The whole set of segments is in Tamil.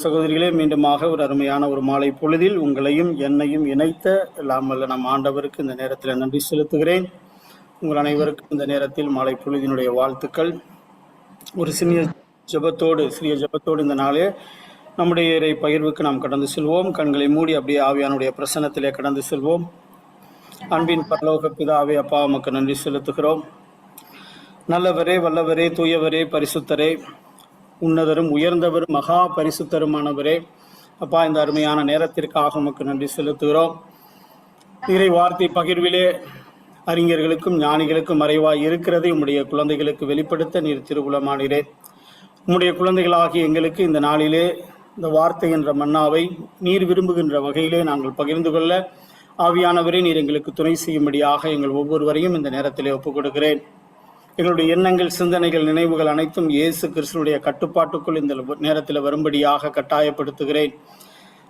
சகோதரிகளே, மீண்டுமாக ஒரு அருமையான ஒரு மாலை பொழுதில் உங்களையும் என்னையும் இணைத்த இல்லாமல் நம் ஆண்டவருக்கு இந்த நேரத்தில் நன்றி செலுத்துகிறேன். உங்கள் அனைவருக்கும் இந்த நேரத்தில் மாலை பொழுதினுடைய வாழ்த்துக்கள். ஒரு சிறிய ஜெபத்தோடு இந்த நாளே நம்முடைய இறை பகிர்வுக்கு நாம் கடந்து செல்வோம். கண்களை மூடி அப்படியே ஆவியானுடைய பிரசன்னத்திலே கடந்து செல்வோம். அன்பின் பரலோக பிதாவே, அப்பா, உமக்கு நன்றி செலுத்துகிறோம். நல்லவரே, வல்லவரே, தூயவரே, பரிசுத்தரே, உன்னதரும் உயர்ந்தவரும் மகா பரிசுத்தருமானவரே, அப்பா, இந்த அருமையான நேரத்திற்காக உமக்கு நன்றி செலுத்துகிறோம். இறை வார்த்தை பகிர்விலே அறிஞர்களுக்கும் ஞானிகளுக்கும் மறைவாய் இருக்கிறதை உம்முடைய குழந்தைகளுக்கு வெளிப்படுத்த நீர் திருவுளமானீரே. உம்முடைய குழந்தைகளாகிய எங்களுக்கு இந்த நாளிலே இந்த வார்த்தை என்ற மன்னாவை நீர் விரும்புகின்ற வகையிலே நாங்கள் பகிர்ந்து கொள்ள ஆவியானவரே நீர் எங்களுக்கு துணை செய்யும்படியாக எங்கள் ஒவ்வொருவரையும் இந்த நேரத்திலே ஒப்புக் கொடுக்கிறேன். எங்களுடைய எண்ணங்கள், சிந்தனைகள், நினைவுகள் அனைத்தும் இயேசு கிறிஸ்துடைய கட்டுப்பாட்டுக்குள் இந்த நேரத்தில் வரும்படியாக கட்டாயப்படுத்துகிறேன்.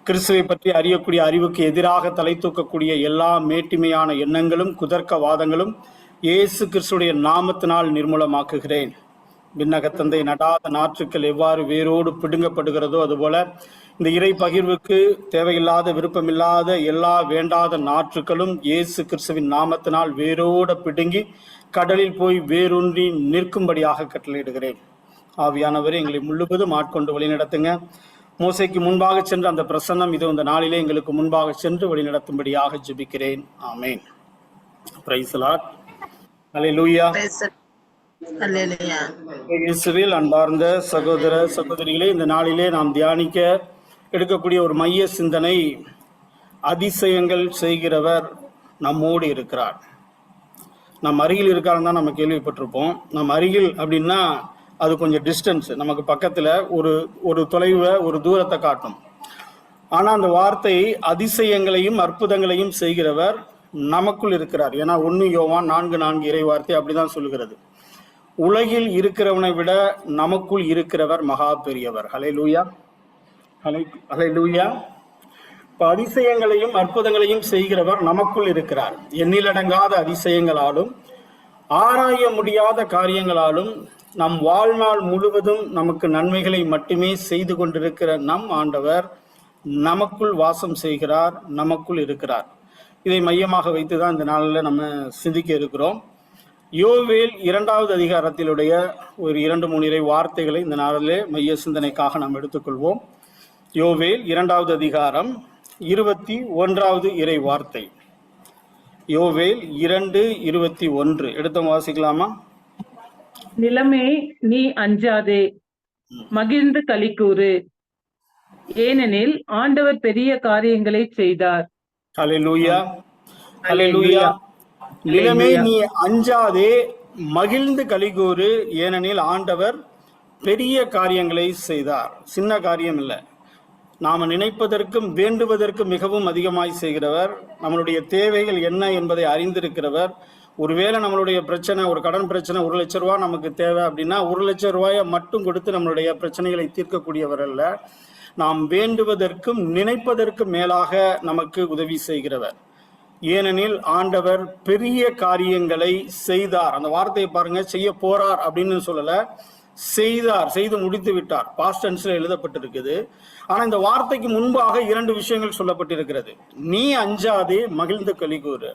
கிறிஸ்துவை பற்றி அறியக்கூடிய அறிவுக்கு எதிராக தலை தூக்கக்கூடிய எல்லா மேட்டிமையான எண்ணங்களும் குதர்க்கவாதங்களும் இயேசு கிறிஸ்துடைய நாமத்தினால் நிர்மூலமாக்குகிறேன். விண்ணகத்தந்தை நடாத நாற்றுக்கள் எவ்வாறு வேரோடு பிடுங்கப்படுகிறதோ அதுபோல இந்த இறை பகிர்வுக்கு தேவையில்லாத, விருப்பமில்லாத எல்லா வேண்டாத நாற்றுக்களும் இயேசு கிறிஸ்துவின் நாமத்தினால் வேரோடு பிடுங்கி கடலில் போய் வேரூன்றி நிற்கும்படியாக கட்டளையிடுகிறேன். ஆவியானவரே, எங்களை முழுவதும் ஆட்கொண்டு வழிநடத்துங்க. மோசைக்கு முன்பாக சென்று அந்த பிரசன்னம் இது இந்த நாளிலே எங்களுக்கு முன்பாக சென்று வழிநடத்தும்படியாக ஜெபிக்கிறேன். ஆமேன். Praise the Lord. அல்லேலூயா. இயேசுவில் அன்பார்ந்த சகோதர சகோதரிகளே, இந்த நாளிலே நாம் தியானிக்க எடுக்கக்கூடிய ஒரு மைய சிந்தனை, அதிசயங்கள் செய்கிறவர் நம்மோடு இருக்கிறார். நம் அருகில் இருக்காருன்னு தான் நம்ம கேள்விப்பட்டிருப்போம். நம் அருகில் அப்படின்னா அது கொஞ்சம் டிஸ்டன்ஸ், நமக்கு பக்கத்தில் ஒரு தொலைவை, ஒரு தூரத்தை காட்டும். ஆனால் அந்த வார்த்தை அதிசயங்களையும் அற்புதங்களையும் செய்கிறவர் நமக்குள் இருக்கிறார். ஏன்னா 1 யோவான் 4:4 இறை வார்த்தை அப்படிதான் சொல்லுகிறது. உலகில் இருக்கிறவனை விட நமக்குள் இருக்கிறவர் மகா பெரியவர். ஹல்லேலூயா, ஹல்லேலூயா. இப்போ அதிசயங்களையும் அற்புதங்களையும் செய்கிறவர் நமக்குள் இருக்கிறார். எண்ணிலடங்காத அதிசயங்களாலும் ஆராய முடியாத காரியங்களாலும் நம் வாழ்நாள் முழுவதும் நமக்கு நன்மைகளை மட்டுமே செய்து கொண்டிருக்கிற நம் ஆண்டவர் நமக்குள் வாசம் செய்கிறார், நமக்குள் இருக்கிறார். இதை மையமாக வைத்து தான் இந்த நாளில் நம்ம சிந்திக்க இருக்கிறோம். யோவேல் 2வது அதிகாரத்திலுடைய ஒரு 2-3 இறை வார்த்தைகளை இந்த நாளிலே மைய சிந்தனைக்காக நாம் எடுத்துக்கொள்வோம். யோவேல் 2வது அதிகாரம் 21வது இறை வார்த்தை. யோவேல் 2:21 எடுத்து வாசிக்கலாமா? நிலமே, நீ அஞ்சாதே, மகிழ்ந்து களிக்கூறு, ஏனெனில் ஆண்டவர் பெரிய காரியங்களை செய்தார். ஹல்லேலூயா, ஹல்லேலூயா. நிலமே, நீ அஞ்சாதே, மகிழ்ந்து களிக்கூறு, ஏனெனில் ஆண்டவர் பெரிய காரியங்களை செய்தார். சின்ன காரியம் இல்லை, நாம் நினைப்பதற்கும் வேண்டுவதற்கும் மிகவும் அதிகமாய் செய்கிறவர். நம்மளுடைய தேவைகள் என்ன என்பதை அறிந்திருக்கிறவர். ஒருவேளை நம்மளுடைய பிரச்சனை, ஒரு கடன் பிரச்சனை, 1 லட்ச ரூபா நமக்கு தேவை அப்படின்னா 1 லட்ச ரூபாயை மட்டும் கொடுத்து நம்மளுடைய பிரச்சனைகளை தீர்க்கக்கூடியவர் அல்ல. நாம் வேண்டுவதற்கும் நினைப்பதற்கும் மேலாக நமக்கு உதவி செய்கிறவர். ஏனெனில் ஆண்டவர் பெரிய காரியங்களை செய்தார். அந்த வார்த்தையை பாருங்க, செய்ய போறார் அப்படின்னு சொல்லல, செய்தார், செய்து முடித்து விட்டார். பாஸ்ட் டென்ஸ்ல எழுதப்பட்டிருக்குது. ஆனா இந்த வார்த்தைக்கு முன்பாக 2 விஷயங்கள் சொல்லப்பட்டிருக்கிறது. நீ அஞ்சாதே, மகிழ்ந்து களிகூறு,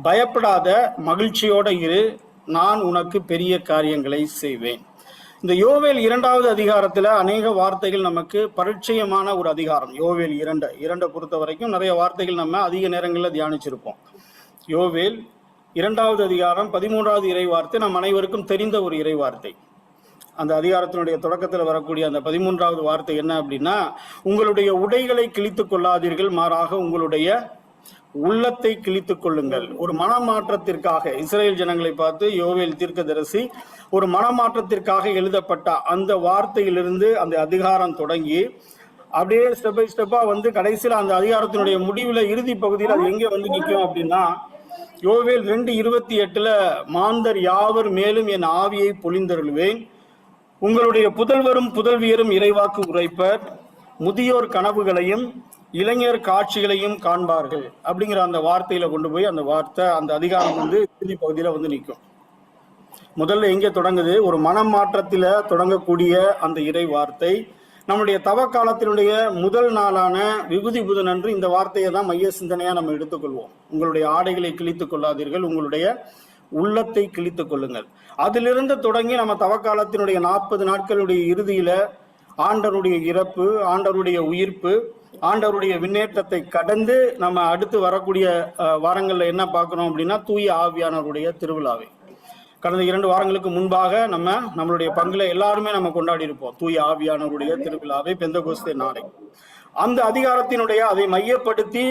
பயப்படாத, மகிழ்ச்சியோட இரு, நான் உனக்கு பெரிய காரியங்களை செய்வேன். இந்த யோவேல் 2வது அதிகாரத்துல அநேக வார்த்தைகள் நமக்கு பரிச்சயமான ஒரு அதிகாரம். யோவேல் 2 பொறுத்த வரைக்கும் நிறைய வார்த்தைகள் நம்ம அதிக நேரங்களில் தியானிச்சிருப்போம். யோவேல் 2வது அதிகாரம் 13வது இறை வார்த்தை நம் அனைவருக்கும் தெரிந்த ஒரு இறை வார்த்தை. அந்த அதிகாரத்தினுடைய தொடக்கத்தில் வரக்கூடிய அந்த 13வது வார்த்தை என்ன அப்படின்னா, உங்களுடைய உடைகளை கிழித்துக் கொள்ளாதீர்கள், மாறாக உங்களுடைய உள்ளத்தை கிழித்துக் கொள்ளுங்கள். ஒரு மனமாற்றத்திற்காக இஸ்ரேல் ஜனங்களை பார்த்து யோவேல் தீர்க்கதரிசி ஒரு மனமாற்றத்திற்காக எழுதப்பட்ட அந்த வார்த்தையிலிருந்து அந்த அதிகாரம் தொடங்கி அப்படியே ஸ்டெப் பை ஸ்டெப்பா வந்து கடைசியில் அந்த அதிகாரத்தினுடைய முடிவில் இறுதி பகுதியில் அது எங்கே வந்து நிற்கும் அப்படின்னா, யோவேல் 2:28 மாந்தர் யாவர் மேலும் என் ஆவியை பொழிந்தருள்வேன், உங்களுடைய புதல்வரும் புதல்வியரும் இறைவாக்கு உரைப்பர், முதியோர் கனவுகளையும் இளைஞர் காட்சிகளையும் காண்பார்கள் அப்படிங்கிற அந்த வார்த்தையில கொண்டு போய் அந்த வார்த்தை, அந்த அதிகாரம் வந்து இறுதி பகுதியில வந்து நிற்கும். முதல்ல எங்கே தொடங்குது? ஒரு மனம் மாற்றத்தில தொடங்கக்கூடிய அந்த இறை வார்த்தை நம்முடைய தவ காலத்தினுடைய முதல் நாளான விபூதி புதன் அன்று இந்த வார்த்தையை தான் மைய சிந்தனையா நம்ம எடுத்துக்கொள்வோம். உங்களுடைய ஆடைகளை கிழித்துக் கொள்ளாதீர்கள், உங்களுடைய உள்ளத்தை கிழித்துக் கொள்ளுங்கள். அதிலிருந்து தொடங்கி நம்ம தவக்காலத்தினுடைய 40 நாட்களுடைய இறுதியில ஆண்டவருடைய இறப்பு, ஆண்டவருடைய உயிர்ப்பு, ஆண்டவருடைய விண்ணேற்றத்தை கடந்து நம்ம அடுத்து வரக்கூடிய வாரங்கள்ல என்ன பார்க்கணும் அப்படின்னா தூய ஆவியானவருடைய திருவிழாவை. கடந்த 2 வாரங்களுக்கு முன்பாக நம்மளுடைய பங்குல எல்லாருமே நம்ம கொண்டாடி இருப்போம் தூய ஆவியானவருடைய திருவிழாவை, பெந்தகோஸ்தே நாளை. அந்த அதிகாரத்தினுடைய அதை மையப்படுத்தி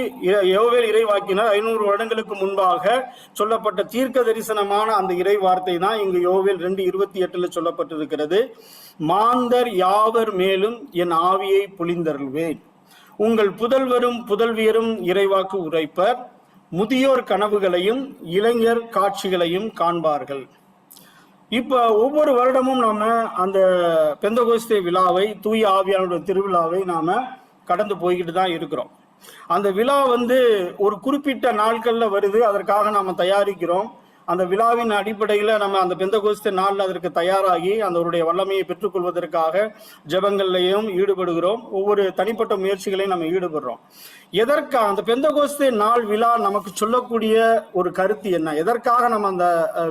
யோவேல் இறைவாக்கினர் 500 வருடங்களுக்கு முன்பாக சொல்லப்பட்ட தீர்க்க தரிசனமான அந்த இறை வார்த்தை தான் இங்கு யோவேல் 2:28 சொல்லப்பட்டிருக்கிறது. மாந்தர் யாவர் மேலும் என் ஆவியை பொழிந்தருள்வேன், உங்கள் புதல்வரும் புதல்வியரும் இறைவாக்கு உரைப்பர், முதியோர் கனவுகளையும் இளைஞர் காட்சிகளையும் காண்பார்கள். இப்ப ஒவ்வொரு வருடமும் நாம அந்த பெந்தகோஸ்தே விழாவை, தூய ஆவியானுடைய திருவிழாவை நாம கடந்து போய்கிட்டு தான் இருக்கிறோம். அந்த விழா ஒரு குறிப்பிட்ட நாட்கள்ல வருது, அதற்காக நாம தயாரிக்கிறோம். அந்த விழாவின் அடிப்படையில நம்ம அந்த பெந்தகோஸ்தே நாள்ல அதற்கு தயாராகி அதனுடைய வல்லமையை பெற்றுக்கொள்வதற்காக ஜெபங்கள்லையும் ஈடுபடுகிறோம். ஒவ்வொரு தனிப்பட்ட முயற்சிகளையும் நம்ம ஈடுபடுறோம். எதற்காக அந்த பெந்தகோஸ்தே நாள் விழா நமக்கு சொல்லக்கூடிய ஒரு கருத்து என்ன, எதற்காக நம்ம அந்த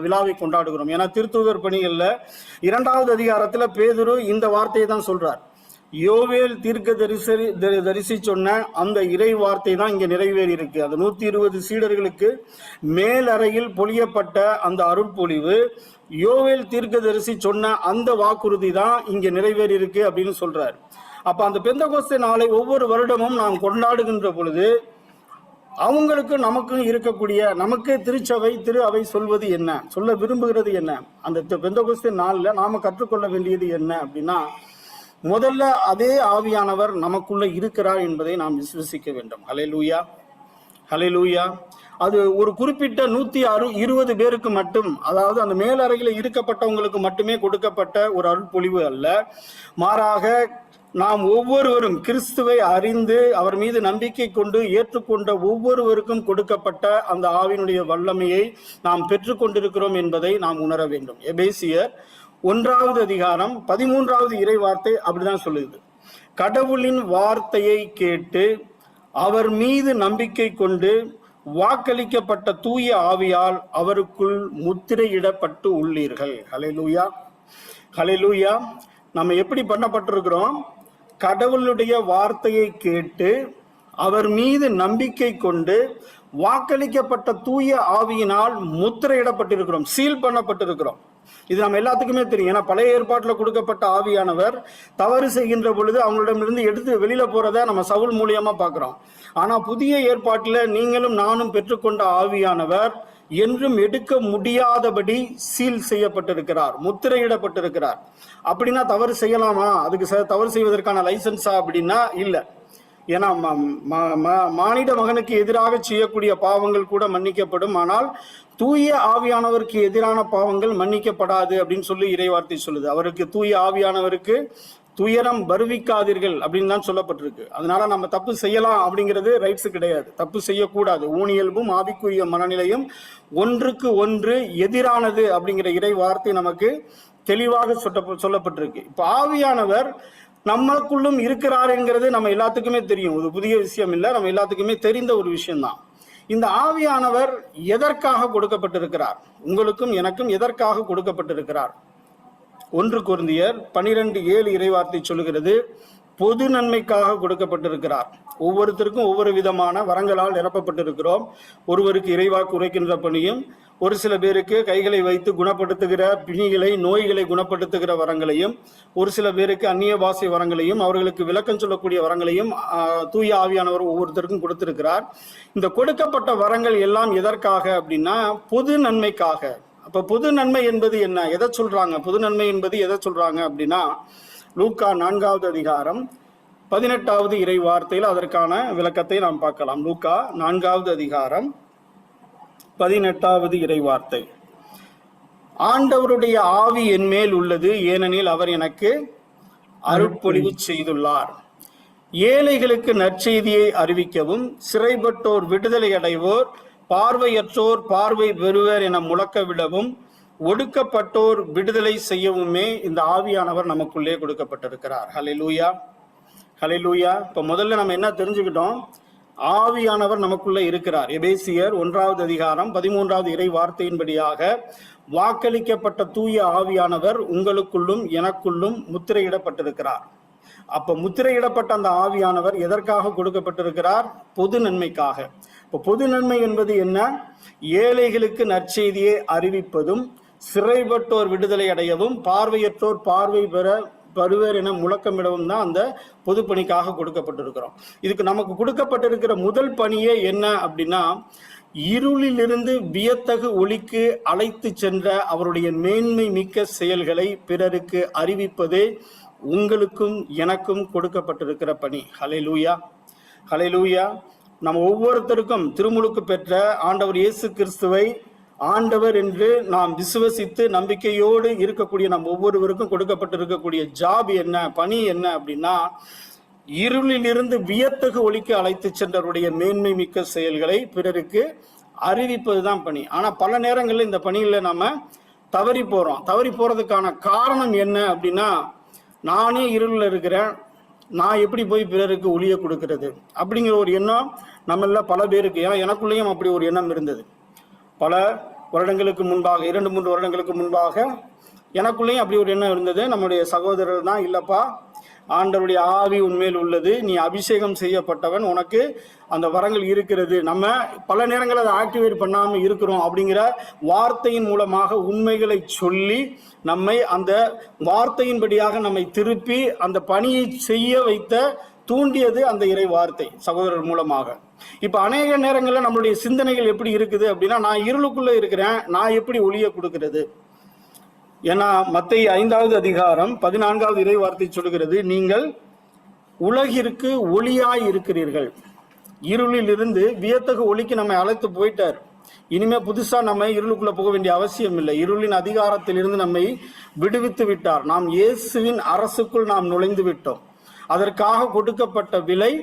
விழாவை கொண்டாடுகிறோம்? ஏன்னா திருத்தூதர் பணிகள்ல 2வது அதிகாரத்துல பேதுரு இந்த வார்த்தையை தான் சொல்றார். யோவேல் தீர்க்க தரிசி சொன்ன அந்த இறை வார்த்தை தான் இங்க நிறைவேறி இருக்கு. அந்த 120 சீடர்களுக்கு மேலறையில் பொழியப்பட்ட அந்த அருள் பொழிவு யோவேல் தீர்க்க தரிசி சொன்ன அந்த வாக்குறுதி தான் இங்க நிறைவேறி இருக்கு அப்படின்னு சொல்றாரு. அப்ப அந்த பெந்தகோஸ்தே நாளை ஒவ்வொரு வருடமும் நாம் கொண்டாடுகின்ற பொழுது அவங்களுக்கு நமக்கும் இருக்கக்கூடிய, நமக்கு திருச்சபை திரு அவை சொல்வது என்ன, சொல்ல விரும்புகிறது என்ன, அந்த பெந்தகோஸ்தே நாள்ல நாம கற்றுக்கொள்ள வேண்டியது என்ன அப்படின்னா, முதல்ல அதே ஆவியானவர் நமக்குள்ள இருக்கிறார் என்பதை நாம் விசுவசிக்க வேண்டும். ஹல்லேலூயா, ஹல்லேலூயா. அது ஒரு குறிப்பிட்ட 120 பேருக்கு மட்டும், அதாவது அந்த மேலறையில் இருக்கப்பட்டவங்களுக்கு மட்டுமே கொடுக்கப்பட்ட ஒரு அருள்பொழிவு அல்ல. மாறாக நாம் ஒவ்வொருவரும் கிறிஸ்துவை அறிந்து அவர் மீது நம்பிக்கை கொண்டு ஏற்றுக்கொண்ட ஒவ்வொருவருக்கும் கொடுக்கப்பட்ட அந்த ஆவியினுடைய வல்லமையை நாம் பெற்றுக்கொண்டிருக்கிறோம் என்பதை நாம் உணர வேண்டும். எபேசியர் 1வது அதிகாரம் 13வது இறை வார்த்தை அப்படிதான் சொல்லுது. கடவுளின் வார்த்தையை கேட்டு அவர் மீது நம்பிக்கை கொண்டு வாக்களிக்கப்பட்ட தூய ஆவியால் அவருக்குள் முத்திரையிடப்பட்டு உள்ளீர்கள். ஹல்லேலூயா, ஹல்லேலூயா. நம்ம எப்படி பண்ணப்பட்டிருக்கிறோம்? கடவுளுடைய வார்த்தையை கேட்டு அவர் மீது நம்பிக்கை கொண்டு வாக்களிக்கப்பட்ட தூய ஆவியினால் முத்திரையிடப்பட்டிருக்கிறோம், சீல் பண்ணப்பட்டிருக்கிறோம். இது நம்ம எல்லாத்துக்குமே தெரியும். ஏன்னா பழைய ஏற்பாட்டில் கொடுக்கப்பட்ட ஆவியானவர் தவறு செய்கின்ற பொழுது அவங்களிடமிருந்து எடுத்து வெளியில போறதை நம்ம சவுல் மூலியமா பார்க்கிறோம். ஆனா புதிய ஏற்பாட்டில் நீங்களும் நானும் பெற்றுக்கொண்ட ஆவியானவர் என்றும் எடுக்க முடியாதபடி சீல் செய்யப்பட்டிருக்கிறார், முத்திரையிடப்பட்டிருக்கிறார். அப்படின்னா தவறு செய்யலாமா? அதுக்கு தவறு செய்வதற்கான லைசன்ஸா அப்படின்னா இல்ல. ஏன்னா மானிட மகனுக்கு எதிராக செய்யக்கூடிய பாவங்கள் கூட மன்னிக்கப்படும், ஆனால் தூய ஆவியானவருக்கு எதிரான பாவங்கள் மன்னிக்கப்படாது அப்படின்னு சொல்லி இறைவார்த்தை சொல்லுது. அவருக்கு தூய ஆவியானவருக்கு துயரம் வருவிக்காதீர்கள் அப்படின்னு தான் சொல்லப்பட்டிருக்கு. அதனால நம்ம தப்பு செய்யலாம் அப்படிங்கிறது ரைட்ஸ் கிடையாது, தப்பு செய்யக்கூடாது. ஊனியல்பும் ஆவிக்குரிய மனநிலையும் ஒன்றுக்கு ஒன்று எதிரானது அப்படிங்கிற இறை வார்த்தை நமக்கு தெளிவாக சொல்லப்பட்டிருக்கு. இப்ப ஆவியானவர் நம்மளுக்குள்ளும் இருக்கிறார் என்கிறது நம்ம எல்லாத்துக்குமே தெரியும், ஒரு புதிய விஷயம் இல்லை, நம்ம எல்லாத்துக்குமே தெரிந்த ஒரு விஷயம்தான். இந்த ஆவியானவர் எதற்காக கொடுக்கப்பட்டிருக்கிறார்? உங்களுக்கும் எனக்கும் எதற்காக கொடுக்கப்பட்டிருக்கிறார்? 1 கொரிந்தியர் 12:7 இறைவார்த்தை சொல்லுகிறது, பொது நன்மைக்காக கொடுக்கப்பட்டிருக்கிறார். ஒவ்வொருத்தருக்கும் ஒவ்வொரு விதமான வரங்களால் நிரப்பப்பட்டிருக்கிறோம். ஒருவருக்கு இறைவாக்கு உரைக்கின்ற பணியும், ஒரு சில பேருக்கு கைகளை வைத்து குணப்படுத்துகிற பிணிகளை, நோய்களை குணப்படுத்துகிற வரங்களையும், ஒரு சில பேருக்கு அந்நிய பாஷை வரங்களையும், அவர்களுக்கு விளக்கம் சொல்லக்கூடிய வரங்களையும் தூய ஆவியானவர் ஒவ்வொருத்தருக்கும் கொடுத்திருக்கிறார். இந்த கொடுக்கப்பட்ட வரங்கள் எல்லாம் எதற்காக அப்படின்னா பொது நன்மைக்காக. அப்ப பொது நன்மை என்பது என்ன, எதை சொல்றாங்க? பொது நன்மை என்பது எதை சொல்றாங்க அப்படின்னா, லூக்கா 4வது அதிகாரம் 18வது இறை வார்த்தையில் அதற்கான விளக்கத்தை நாம் பார்க்கலாம். லூக்கா 4வது அதிகாரம் 18வது இறை வார்த்தை. ஆண்டவருடைய ஆவி என் மேல் உள்ளது, ஏனெனில் அவர் எனக்கு அருட்பொழிவு செய்துள்ளார். ஏழைகளுக்கு நற்செய்தியை அறிவிக்கவும், சிறைப்பட்டோர் விடுதலை அடைவோர், பார்வையற்றோர் பார்வை பெறுவர் என முழக்க விடவும், ஒடுக்கப்பட்டோர் விடுதலை செய்யவுமே இந்த ஆவியானவர் நமக்குள்ளே கொடுக்கப்பட்டிருக்கிறார். ஹல்லேலூயா. ஹல்லேலூயா. இப்ப முதல்ல நம்ம என்ன தெரிஞ்சுக்கிட்டோம்? ஆவியானவர் நமக்குள்ள இருக்கிறார். எபேசியர் 1வது அதிகாரம் 13வது இறை வார்த்தையின்படியாக வாக்களிக்கப்பட்ட தூய ஆவியானவர் உங்களுக்குள்ளும் எனக்குள்ளும் முத்திரையிடப்பட்டிருக்கிறார். அப்ப முத்திரையிடப்பட்ட அந்த ஆவியானவர் எதற்காக கொடுக்கப்பட்டிருக்கிறார்? பொது நன்மைக்காக. இப்ப பொது நன்மை என்பது என்ன? ஏழைகளுக்கு நற்செய்தியை அறிவிப்பதும், சிறைப்பட்டோர் விடுதலை அடையவும், பார்வையற்றோர் பார்வை பெறுவர் என முழக்கமிடவும் தான் அந்த பொது பணிக்காக கொடுக்கப்பட்டிருக்கிறோம். இதுக்கு நமக்கு கொடுக்கப்பட்டிருக்கிற முதல் பணியே என்ன அப்படின்னா, இருளிலிருந்து வியத்தகு ஒளிக்கு அழைத்து சென்ற அவருடைய மேன்மை மிக்க செயல்களை பிறருக்கு அறிவிப்பதே உங்களுக்கும் எனக்கும் கொடுக்கப்பட்டிருக்கிற பணி. ஹல்லேலூயா, ஹல்லேலூயா. நம்ம ஒவ்வொருத்தருக்கும் திருமுழுக்கு பெற்ற ஆண்டவர் இயேசு கிறிஸ்துவை ஆண்டவர் என்று நாம் விசுவசித்து நம்பிக்கையோடு இருக்கக்கூடிய நம் ஒவ்வொருவருக்கும் கொடுக்கப்பட்டிருக்கக்கூடிய ஜாப் என்ன, பணி என்ன அப்படின்னா, இருளிலிருந்து வியத்தகு ஒளிக்கு அழைத்து சென்றவருடைய மேன்மை மிக்க செயல்களை பிறருக்கு அறிவிப்பது தான் பணி. ஆனா பல நேரங்களில் இந்த பணியில நம்ம தவறி போறோம். தவறி போறதுக்கான காரணம் என்ன அப்படின்னா, நானே இருளில் இருக்கிறேன், நான் எப்படி போய் பிறருக்கு ஒளியை கொடுக்கிறது அப்படிங்கிற ஒரு எண்ணம் நம்மள பல பேருக்கு, ஏன்னா எனக்குள்ளேயும் அப்படி ஒரு எண்ணம் இருந்தது. பல வருடங்களுக்கு முன்பாக, 2-3 வருடங்களுக்கு முன்பாக எனக்குள்ளேயும் அப்படி ஒரு எண்ணம் இருந்தது. நம்முடைய சகோதரர் தான், இல்லப்பா ஆண்டவருடைய ஆவி உண்மையில் உள்ளது, நீ அபிஷேகம் செய்யப்பட்டவன், உனக்கு அந்த வரங்கள் இருக்கிறது, நம்ம பல நேரங்களில் அதை ஆக்டிவேட் பண்ணாமல் இருக்கிறோம் அப்படிங்கிற வார்த்தையின் மூலமாக உண்மைகளை சொல்லி நம்மை அந்த வார்த்தையின்படியாக நம்மை திருப்பி அந்த பணியை செய்ய வைத்த தூண்டியது அந்த இறை வார்த்தை சகோதரர் மூலமாக. இப்ப அநேக நேரங்களில் நம்மளுடைய சிந்தனைகள் எப்படி இருக்குது அப்படின்னா, நான் இருளுக்குள்ள இருக்கிறேன், நான் எப்படி ஒளியை கொடுக்கிறது? ஏன்னா மத்தேயு 5வது அதிகாரம் 14வது இறை வார்த்தை சொல்கிறது, நீங்கள் உலகிற்கு ஒளியாய் இருக்கிறீர்கள். இருளில் இருந்து வியத்தகு ஒளிக்கு நம்மை அழைத்து போயிட்டார். இனிமே புதுசா நம்ம இருளுக்குள்ள போக வேண்டிய அவசியம் இல்லை. இருளின் அதிகாரத்திலிருந்து நம்மை விடுவித்து விட்டார். நாம் இயேசுவின் அரசுக்குள் நாம் நுழைந்து விட்டோம். அதற்காக கொடுக்கப்பட்ட விலை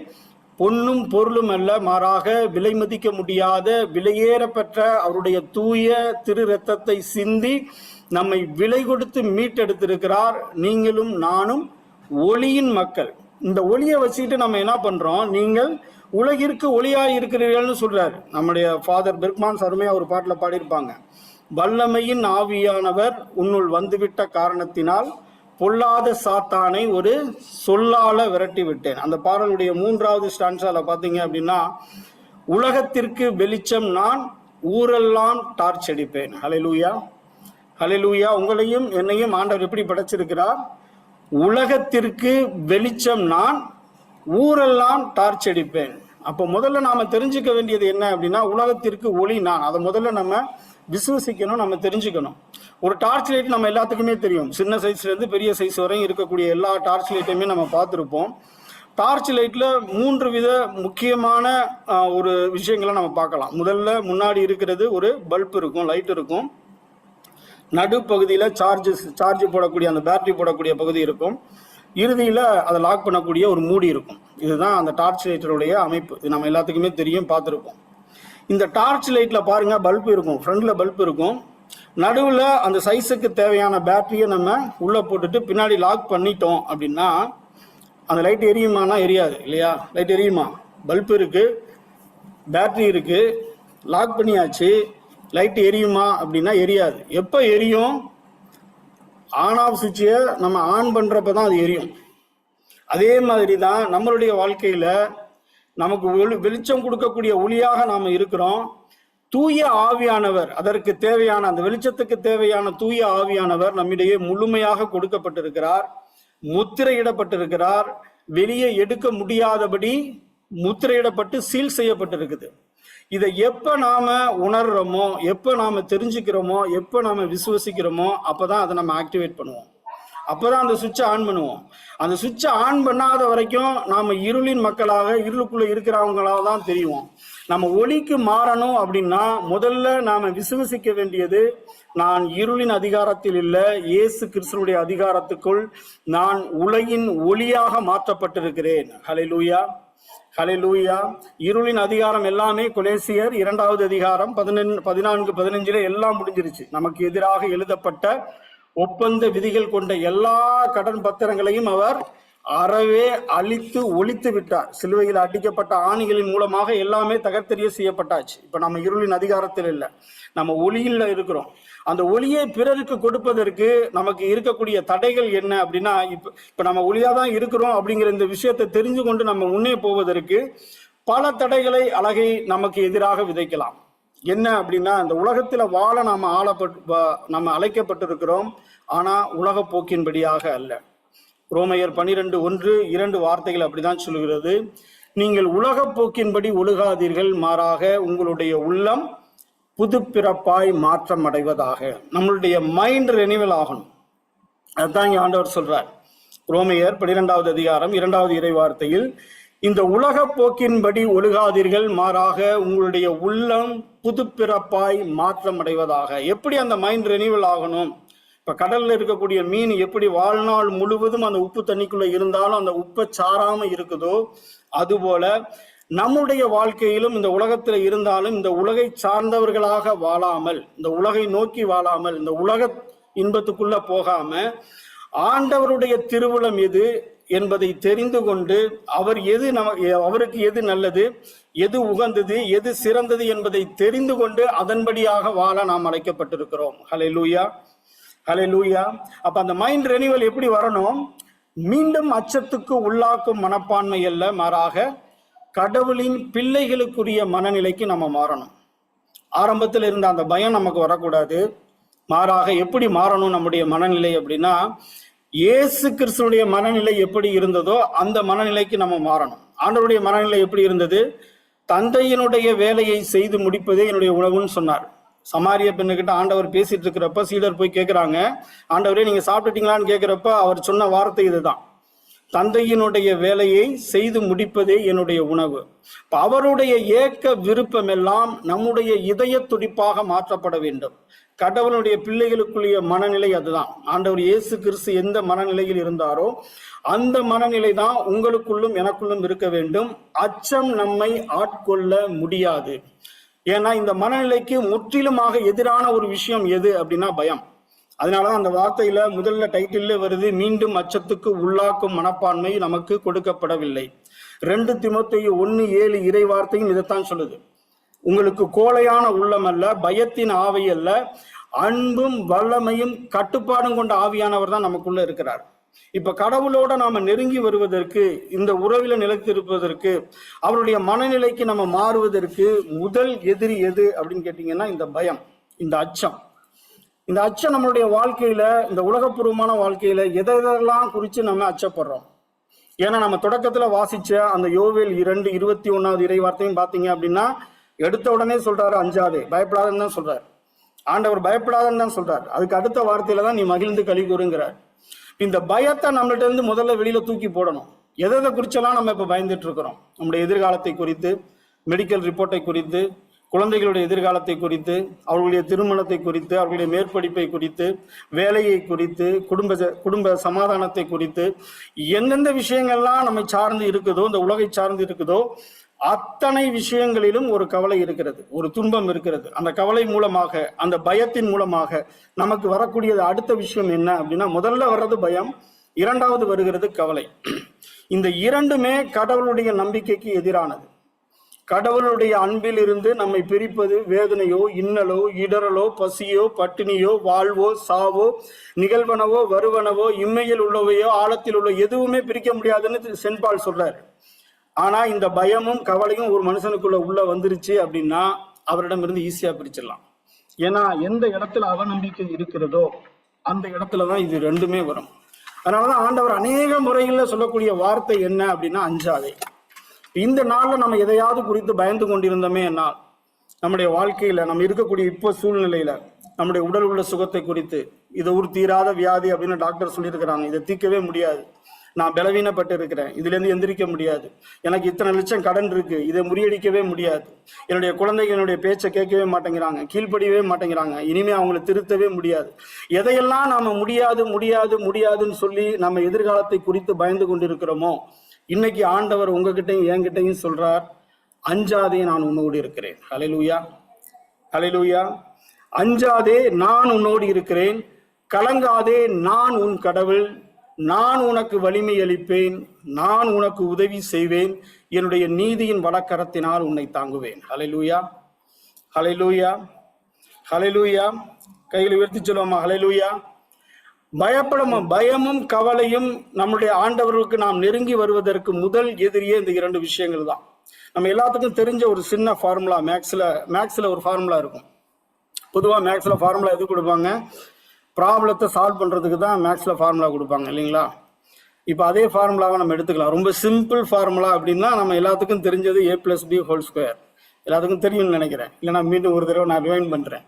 பொன்னும் பொருளும் அல்ல, மாறாக விலை மதிக்க முடியாத விலையேறப்பெற்ற அவருடைய தூய திரு ரத்தத்தை சிந்தி நம்மை விலை கொடுத்து மீட்டெடுத்திருக்கிறார். நீங்களும் நானும் ஒளியின் மக்கள். இந்த ஒளியை வச்சுக்கிட்டு நம்ம என்ன பண்றோம்? நீங்கள் உலகிற்கு ஒளியாய் இருக்கிறீர்கள்னு சொல்றாரு நம்முடைய ஃபாதர் பெர்க்மான்ஸ். அருமையா ஒரு பாட்டுல பாடியிருப்பாங்க, வல்லமையின் ஆவியானவர் உன்னுள் வந்துவிட்ட காரணத்தினால் பொல்லாத சாத்தானை ஒரு சொல்லால விரட்டி விட்டேன். அந்த பாடலுடைய 3வது ஸ்டான்ஸால பாத்தீங்க அப்படின்னா, உலகத்திற்கு வெளிச்சம் நான், ஊரெல்லாம் டார்ச் அடிப்பேன். ஹல்லேலூயா, ஹல்லேலூயா. உங்களையும் என்னையும் ஆண்டவர் எப்படி படைச்சிருக்கிறார்? உலகத்திற்கு வெளிச்சம் நான், ஊரெல்லாம் டார்ச் அடிப்பேன். அப்போ முதல்ல நாம தெரிஞ்சுக்க வேண்டியது என்ன அப்படின்னா, உலகத்திற்கு ஒளி நான். அதை முதல்ல நம்ம விசுவசிக்கணும், நம்ம தெரிஞ்சுக்கணும். ஒரு டார்ச் லைட் நம்ம எல்லாத்துக்குமே தெரியும். சின்ன சைஸ்ல இருந்து பெரிய சைஸ் வரையும் இருக்கக்கூடிய எல்லா டார்ச் லைட்டையுமே நம்ம பார்த்துருப்போம். டார்ச் லைட்ல 3 வித முக்கியமான ஒரு விஷயங்களை நம்ம பார்க்கலாம். முதல்ல முன்னாடி இருக்கிறது ஒரு பல்ப் இருக்கும், லைட் இருக்கும். நடுப்பகுதியில சார்ஜ் போடக்கூடிய அந்த பேட்டரி போடக்கூடிய பகுதி இருக்கும். இறுதியில அதை லாக் பண்ணக்கூடிய ஒரு மூடி இருக்கும். இதுதான் அந்த டார்ச் லைட்டருடைய அமைப்பு. இது நம்ம எல்லாத்துக்குமே தெரியும், பார்த்துருப்போம். இந்த டார்ச் லைட்ல பாருங்க, பல்ப் இருக்கும், ஃப்ரண்ட்ல பல்ப் இருக்கும். நடுவில் அந்த சைஸுக்கு தேவையான பேட்டரியை நம்ம உள்ள போட்டுட்டு பின்னாடி லாக் பண்ணிட்டோம் அப்படின்னா அந்த லைட் எரியுமானா எரியாது இல்லையா? லைட் எரியுமா? பல்ப் இருக்கு, பேட்டரி இருக்கு, லாக் பண்ணியாச்சு, லைட் எரியுமா அப்படின்னா எரியாது. எப்போ எரியும்? ஆன் ஆஃப் சுவிட்சை நம்ம ஆன் பண்றப்ப தான் அது எரியும். அதே மாதிரி தான் நம்மளுடைய வாழ்க்கையில நமக்கு வெளிச்சம் கொடுக்கக்கூடிய ஒளியாக நாம இருக்கிறோம். தூய ஆவியானவர், அதற்கு தேவையான அந்த வெளிச்சத்துக்கு தேவையான தூய ஆவியானவர் நம்மிடையே முழுமையாக கொடுக்கப்பட்டிருக்கிறார், முத்திரையிடப்பட்டிருக்கிறார். வெளியே எடுக்க முடியாதபடி முத்திரையிடப்பட்டு சீல் செய்யப்பட்டிருக்குது. இதை எப்ப நாம உணர்றோமோ, எப்ப நாம தெரிஞ்சுக்கிறோமோ, எப்ப நாம விசுவசிக்கிறோமோ, அப்பதான் அதை நம்ம ஆக்டிவேட் பண்ணுவோம். அப்பதான் அந்த சுவிட்சை ஆன் பண்ணுவோம். அந்த சுவிட்சை ஆன் பண்ணாத வரைக்கும் நாம இருளின் மக்களாக, இருளுக்குள்ள இருக்கிறவங்களாக தான் தெரியும். நம்ம ஒளிக்கு மாறணும் அப்படின்னா முதல்ல நாம விசுவசிக்க வேண்டியது, நான் இருளின் அதிகாரத்தில் இல்ல, இயேசு கிறிஸ்துவுடைய அதிகாரத்துக்குள் நான் உலகின் ஒளியாக மாற்றப்பட்டிருக்கிறேன். ஹல்லேலூயா, ஹல்லேலூயா. இருளின் அதிகாரம் எல்லாமே கொலேசியர் 2வது அதிகாரம் 14-15 எல்லாம் முடிஞ்சிருச்சு. நமக்கு எதிராக எழுதப்பட்ட ஒப்பந்த விதிகள் கொண்ட எல்லா கடன் பத்திரங்களையும் அவர் அறவே அழித்து ஒழித்து விட்டார். சிலுவையில் அடிக்கப்பட்ட ஆணிகளின் மூலமாக எல்லாமே தகர்த்தெறிய செய்யப்பட்டாச்சு. இப்ப நம்ம இருளின் அதிகாரத்தில் இல்லை, நம்ம ஒளியில் இருக்கிறோம். அந்த ஒளியை பிறருக்கு கொடுப்பதற்கு நமக்கு இருக்கக்கூடிய தடைகள் என்ன அப்படின்னா, இப்ப நம்ம ஒளியா தான் இருக்கிறோம் அப்படிங்கிற இந்த விஷயத்தை தெரிஞ்சு கொண்டு நம்ம முன்னே போவதற்கு பல தடைகளை அழகை நமக்கு எதிராக விதைக்கலாம். என்ன அப்படின்னா, இந்த உலகத்துல வாழ நம்ம அழைக்கப்பட்டிருக்கிறோம், ஆனா உலக போக்கின்படியாக அல்ல. ரோமையர் 12:1-2 வார்த்தைகள் அப்படிதான் சொல்கிறது. நீங்கள் உலக போக்கின்படி ஒழுகாதீர்கள், மாறாக உங்களுடைய உள்ளம் புது பிறப்பாய் மாற்றம் அடைவதாக. நம்மளுடைய மைண்ட் ரெனிவல் ஆகணும். அதுதான் இங்க ஆண்டவர் சொல்றார். ரோமையர் 12வது அதிகாரம் 2வது இறை வார்த்தையில், இந்த உலக போக்கின்படி ஒழுகாதீர்கள், மாறாக உங்களுடைய உள்ளம் புது பிறப்பாய் மாற்றம் அடைவதாக. எப்படி அந்த மைண்ட் ரெனிவல் ஆகணும்? இப்ப கடல்ல இருக்கக்கூடிய மீன் எப்படி வாழ்நாள் முழுவதும் அந்த உப்பு தண்ணிக்குள்ள இருந்தாலும் அந்த உப்பை சாராம இருக்குதோ, அதுபோல நம்முடைய வாழ்க்கையிலும் இந்த உலகத்துல இருந்தாலும் இந்த உலகை சார்ந்தவர்களாக வாழாமல், இந்த உலகை நோக்கி வாழாமல், இந்த உலக இன்பத்துக்குள்ள போகாம ஆண்டவருடைய திருவுளம் எது என்பதை தெரிந்து கொண்டு அவருக்கு எது நல்லது, எது உகந்தது, எது சிறந்தது என்பதை தெரிந்து கொண்டு அதன்படியாக வாழ நாம் அழைக்கப்பட்டிருக்கிறோம். ஹல்லேலூயா, ஹல்லேலூயா. அப்ப அந்த மைண்ட் ரெனிவல் எப்படி வரணும்? மீண்டும் அச்சத்துக்கு உள்ளாக்கும் மனப்பான்மை அல்ல, மாறாக கடவுளின் பிள்ளைகளுக்குரிய மனநிலைக்கு நம்ம மாறணும். ஆரம்பத்தில் இருந்த அந்த பயம் நமக்கு வரக்கூடாது. மாறாக எப்படி மாறணும் நம்முடைய மனநிலை அப்படின்னா, இயேசு கிறிஸ்துடைய மனநிலை எப்படி இருந்ததோ அந்த மனநிலைக்கு நம்ம மாறணும். ஆண்டவருடைய மனநிலை எப்படி இருந்தது? தந்தையினுடைய வேலையை செய்து முடிப்பதே என்னுடைய உணவுன்னு சொன்னார். சமாரிய பெண்ணுகிட்ட ஆண்டவர் பேசிட்டு இருக்கிறப்ப சீடர் போய் கேட்கிறாங்க, ஆண்டவரே நீங்க சாப்பிட்டுட்டீங்களான்னு கேட்கிறப்ப அவர் சொன்ன வார்த்தை இதுதான், தந்தையினுடைய வேலையை செய்து முடிப்பதே என்னுடைய உணவு. அவருடைய ஏக்க விருப்பம் எல்லாம் நம்முடைய இதய துடிப்பாக மாற்றப்பட வேண்டும். கடவுளுடைய பிள்ளைகளுக்குரிய மனநிலை அதுதான். ஆண்டவர் இயேசு கிறிஸ்து எந்த மனநிலையில் இருந்தாரோ அந்த மனநிலை தான் உங்களுக்குள்ளும் எனக்குள்ளும் இருக்க வேண்டும். அச்சம் நம்மை ஆட்கொள்ள முடியாது. ஏன்னா இந்த மனநிலைக்கு முற்றிலுமாக எதிரான ஒரு விஷயம் எது அப்படின்னா பயம். அதனாலதான் அந்த வார்த்தையில முதல்ல டைட்டில்ல வருது, மீண்டும் அச்சத்துக்கு உள்ளாக்கும் மனப்பான்மை நமக்கு கொடுக்கப்படவில்லை. 2 தீமோத்தேயு 1:7 இறை வார்த்தையும் இதைத்தான் சொல்லுது. உங்களுக்கு கோழையான உள்ளம் அல்ல, பயத்தின் ஆவி அல்ல, அன்பும் வல்லமையும் கட்டுப்பாடும் கொண்ட ஆவியானவர் தான் நமக்குள்ள இருக்கிறார். இப்ப கடவுளோட நாம நெருங்கி வருவதற்கு, இந்த உறவில நிலைத்திருப்பதற்கு, அவருடைய மனநிலைக்கு நம்ம மாறுவதற்கு முதல் எதிரி எது அப்படின்னு கேட்டீங்கன்னா இந்த பயம், இந்த அச்சம். இந்த அச்சம் நம்மளுடைய வாழ்க்கையில, இந்த உலகப்பூர்வமான வாழ்க்கையில எதெல்லாம் குறித்து நம்ம அச்சப்படுறோம்? ஏன்னா நம்ம தொடக்கத்துல வாசிச்ச அந்த யோவேல் 2:21 இறை வார்த்தையும் பார்த்தீங்க அப்படின்னா, எடுத்த உடனே சொல்றாரு அஞ்சாதே, பயப்படாதுன்னு தான் சொல்றாரு. ஆண்டவர் பயப்படாதுன்னு தான் சொல்றாரு. அதுக்கு அடுத்த வார்த்தையில தான் நீ மகிழ்ந்து களி கூறுங்கிறார். இந்த பயத்தை நம்மள்ட்ட இருந்து முதல்ல வெளியில தூக்கி போடணும். எதை குறிச்செல்லாம் நம்ம இப்ப பயந்துட்டு இருக்கிறோம்? நம்முடைய எதிர்காலத்தை குறித்து, மெடிக்கல் ரிப்போர்ட்டை குறித்து, குழந்தைகளுடைய எதிர்காலத்தை குறித்து, அவர்களுடைய திருமணத்தை குறித்து, அவர்களுடைய மேற்படிப்பை குறித்து, வேலையை குறித்து, குடும்ப சமாதானத்தை குறித்து, எந்தெந்த விஷயங்கள்லாம் நம்மை சார்ந்து இருக்குதோ, இந்த உலகை சார்ந்து இருக்குதோ, அத்தனை விஷயங்களிலும் ஒரு கவலை இருக்கிறது, ஒரு துன்பம் இருக்கிறது. அந்த கவலை மூலமாக, அந்த பயத்தின் மூலமாக நமக்கு வரக்கூடியது அடுத்த விஷயம் என்ன அப்படின்னா, முதல்ல வர்றது பயம், இரண்டாவது வருகிறது கவலை. இந்த இரண்டுமே கடவுளுடைய நம்பிக்கைக்கு எதிரானது. கடவுளுடைய அன்பில் இருந்து நம்மை பிரிப்பது வேதனையோ, இன்னலோ, இடரலோ, பசியோ, பட்டினியோ, வாழ்வோ, சாவோ, நிகழ்வனவோ, வருவனவோ, இம்மையில் உள்ளவையோ, ஆழத்தில் உள்ள எதுவுமே பிரிக்க முடியாதுன்னு சென்ட் பால் சொல்றாரு. ஆனா இந்த பயமும் கவலையும் ஒரு மனுஷனுக்குள்ள உள்ள வந்துருச்சு அப்படின்னா அவரிடம் இருந்து ஈஸியா பிரிச்சிடலாம். ஏன்னா எந்த இடத்துல அவநம்பிக்கை இருக்கிறதோ அந்த இடத்துலதான் இது ரெண்டுமே வரும். அதனாலதான் ஆண்டவர் அநேக முறைகள்ல சொல்லக்கூடிய வார்த்தை என்ன அப்படின்னா, அஞ்சாதே. இந்த நாள்ல நம்ம எதையாவது குறித்து பயந்து கொண்டிருந்தோமே என்னால், நம்முடைய வாழ்க்கையில நம்ம இருக்கக்கூடிய இப்போ சூழ்நிலையில நம்முடைய உடல் உள்ள சுகத்தை குறித்து, இது ஒரு தீராத வியாதி அப்படின்னு டாக்டர் சொல்லியிருக்கிறாங்க, இதை தீர்க்கவே முடியாது, நான் பலவீனப்பட்டு இருக்கிறேன், இதுல இருந்து எந்திரிக்க முடியாது, எனக்கு இத்தனை லட்சம் கடன் இருக்கு, இதை முறியடிக்கவே முடியாது, என்னுடைய குழந்தைங்க என்னுடைய பேச்சை கேட்கவே மாட்டேங்கிறாங்க, கீழ்ப்படியவே மாட்டேங்கிறாங்க, இனிமே அவங்களை திருத்தவே முடியாது, எதையெல்லாம் நாம முடியாது முடியாது முடியாதுன்னு சொல்லி நம்ம எதிர்காலத்தை குறித்து பயந்து கொண்டிருக்கிறோமோ, இன்னைக்கு ஆண்டவர் உங்ககிட்டையும் என்கிட்டையும் சொல்றார், அஞ்சாதே, நான் உன்னோடு இருக்கிறேன். ஹல்லேலூயா, ஹல்லேலூயா. அஞ்சாதே, நான் உன்னோடு இருக்கிறேன், கலங்காதே, நான் உன் கடவுள், நான் உனக்கு வலிமை அளிப்பேன், நான் உனக்கு உதவி செய்வேன், என்னுடைய நீதியின் வலக்கரத்தினால் உன்னை தாங்குவேன். ஹல்லேலூயா, ஹல்லேலூயா, ஹல்லேலூயா. கைகளை உயர்த்தி சொல்லுவோமா? ஹல்லேலூயா. பயமும் கவலையும் நம்முடைய ஆண்டவர்களுக்கு நாம் நெருங்கி வருவதற்கு முதல் எதிரியே இந்த இரண்டு விஷயங்கள் தான். நம்ம எல்லாத்துக்கும் தெரிஞ்ச ஒரு சின்ன ஃபார்முலா, மேக்ஸ்ல ஒரு ஃபார்முலா இருக்கும். பொதுவாக மேக்ஸ்ல ஃபார்முலா எது கொடுப்பாங்க? ப்ராப்ளத்தை சால்வ் பண்றதுக்கு தான் மேக்ஸ்ல ஃபார்முலா கொடுப்பாங்க இல்லைங்களா? இப்போ அதே ஃபார்முலாவை நம்ம எடுத்துக்கலாம். ரொம்ப சிம்பிள் ஃபார்முலா அப்படின்னா நம்ம எல்லாத்துக்கும் தெரிஞ்சது a+b². எல்லாத்துக்கும் தெரியும்னு நினைக்கிறேன். இல்லைன்னா மீண்டும் ஒரு தடவை நான் ரிவைண்ட் பண்றேன்.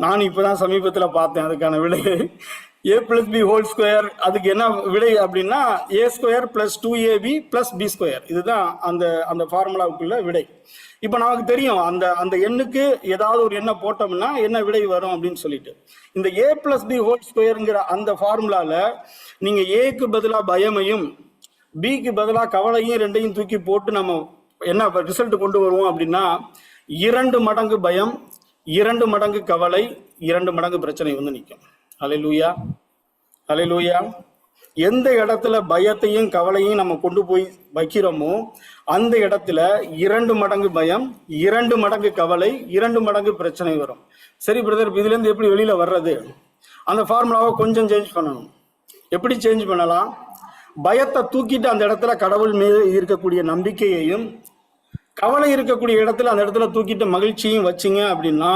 நான் இப்போதான் சமீபத்தில் பார்த்தேன் அதுக்கான விடை. a+b², அதுக்கு என்ன விடை அப்படின்னா a² + 2ab + b². இதுதான் அந்த ஃபார்முலாவுக்குள்ள விடை. இப்போ நமக்கு தெரியும் அந்த எண்ணுக்கு ஏதாவது ஒரு எண்ணை போட்டோம்னா என்ன விடை வரும் அப்படின்னு சொல்லிட்டு. இந்த a+b² அந்த ஃபார்முலால நீங்க ஏக்கு பதிலாக பயமையும் பிக்கு பதிலாக கவலையும் ரெண்டையும் தூக்கி போட்டு நம்ம என்ன ரிசல்ட் கொண்டு வருவோம் அப்படின்னா 2 மடங்கு பயம், 2 மடங்கு கவலை, 2 மடங்கு பிரச்சனை வந்து நிற்கும். ஹல்லேலூயா, ஹல்லேலூயா. எந்த இடத்துல பயத்தையும் கவலையும் நம்ம கொண்டு போய் வைக்கிறோமோ அந்த இடத்துல 2 மடங்கு பயம், 2 மடங்கு கவலை, 2 மடங்கு பிரச்சனை வரும். சரி பிரதர், இதுல இருந்து எப்படி வெளியில வர்றது? அந்த ஃபார்முலாவை கொஞ்சம் சேஞ்ச் பண்ணணும். எப்படி சேஞ்ச் பண்ணலாம்? பயத்தை தூக்கிட்டு அந்த இடத்துல கடவுள் மீது இருக்கக்கூடிய நம்பிக்கையையும், கவலை இருக்கக்கூடிய இடத்துல அந்த இடத்துல தூக்கிட்டு மகிழ்ச்சியும் வச்சிங்க அப்படின்னா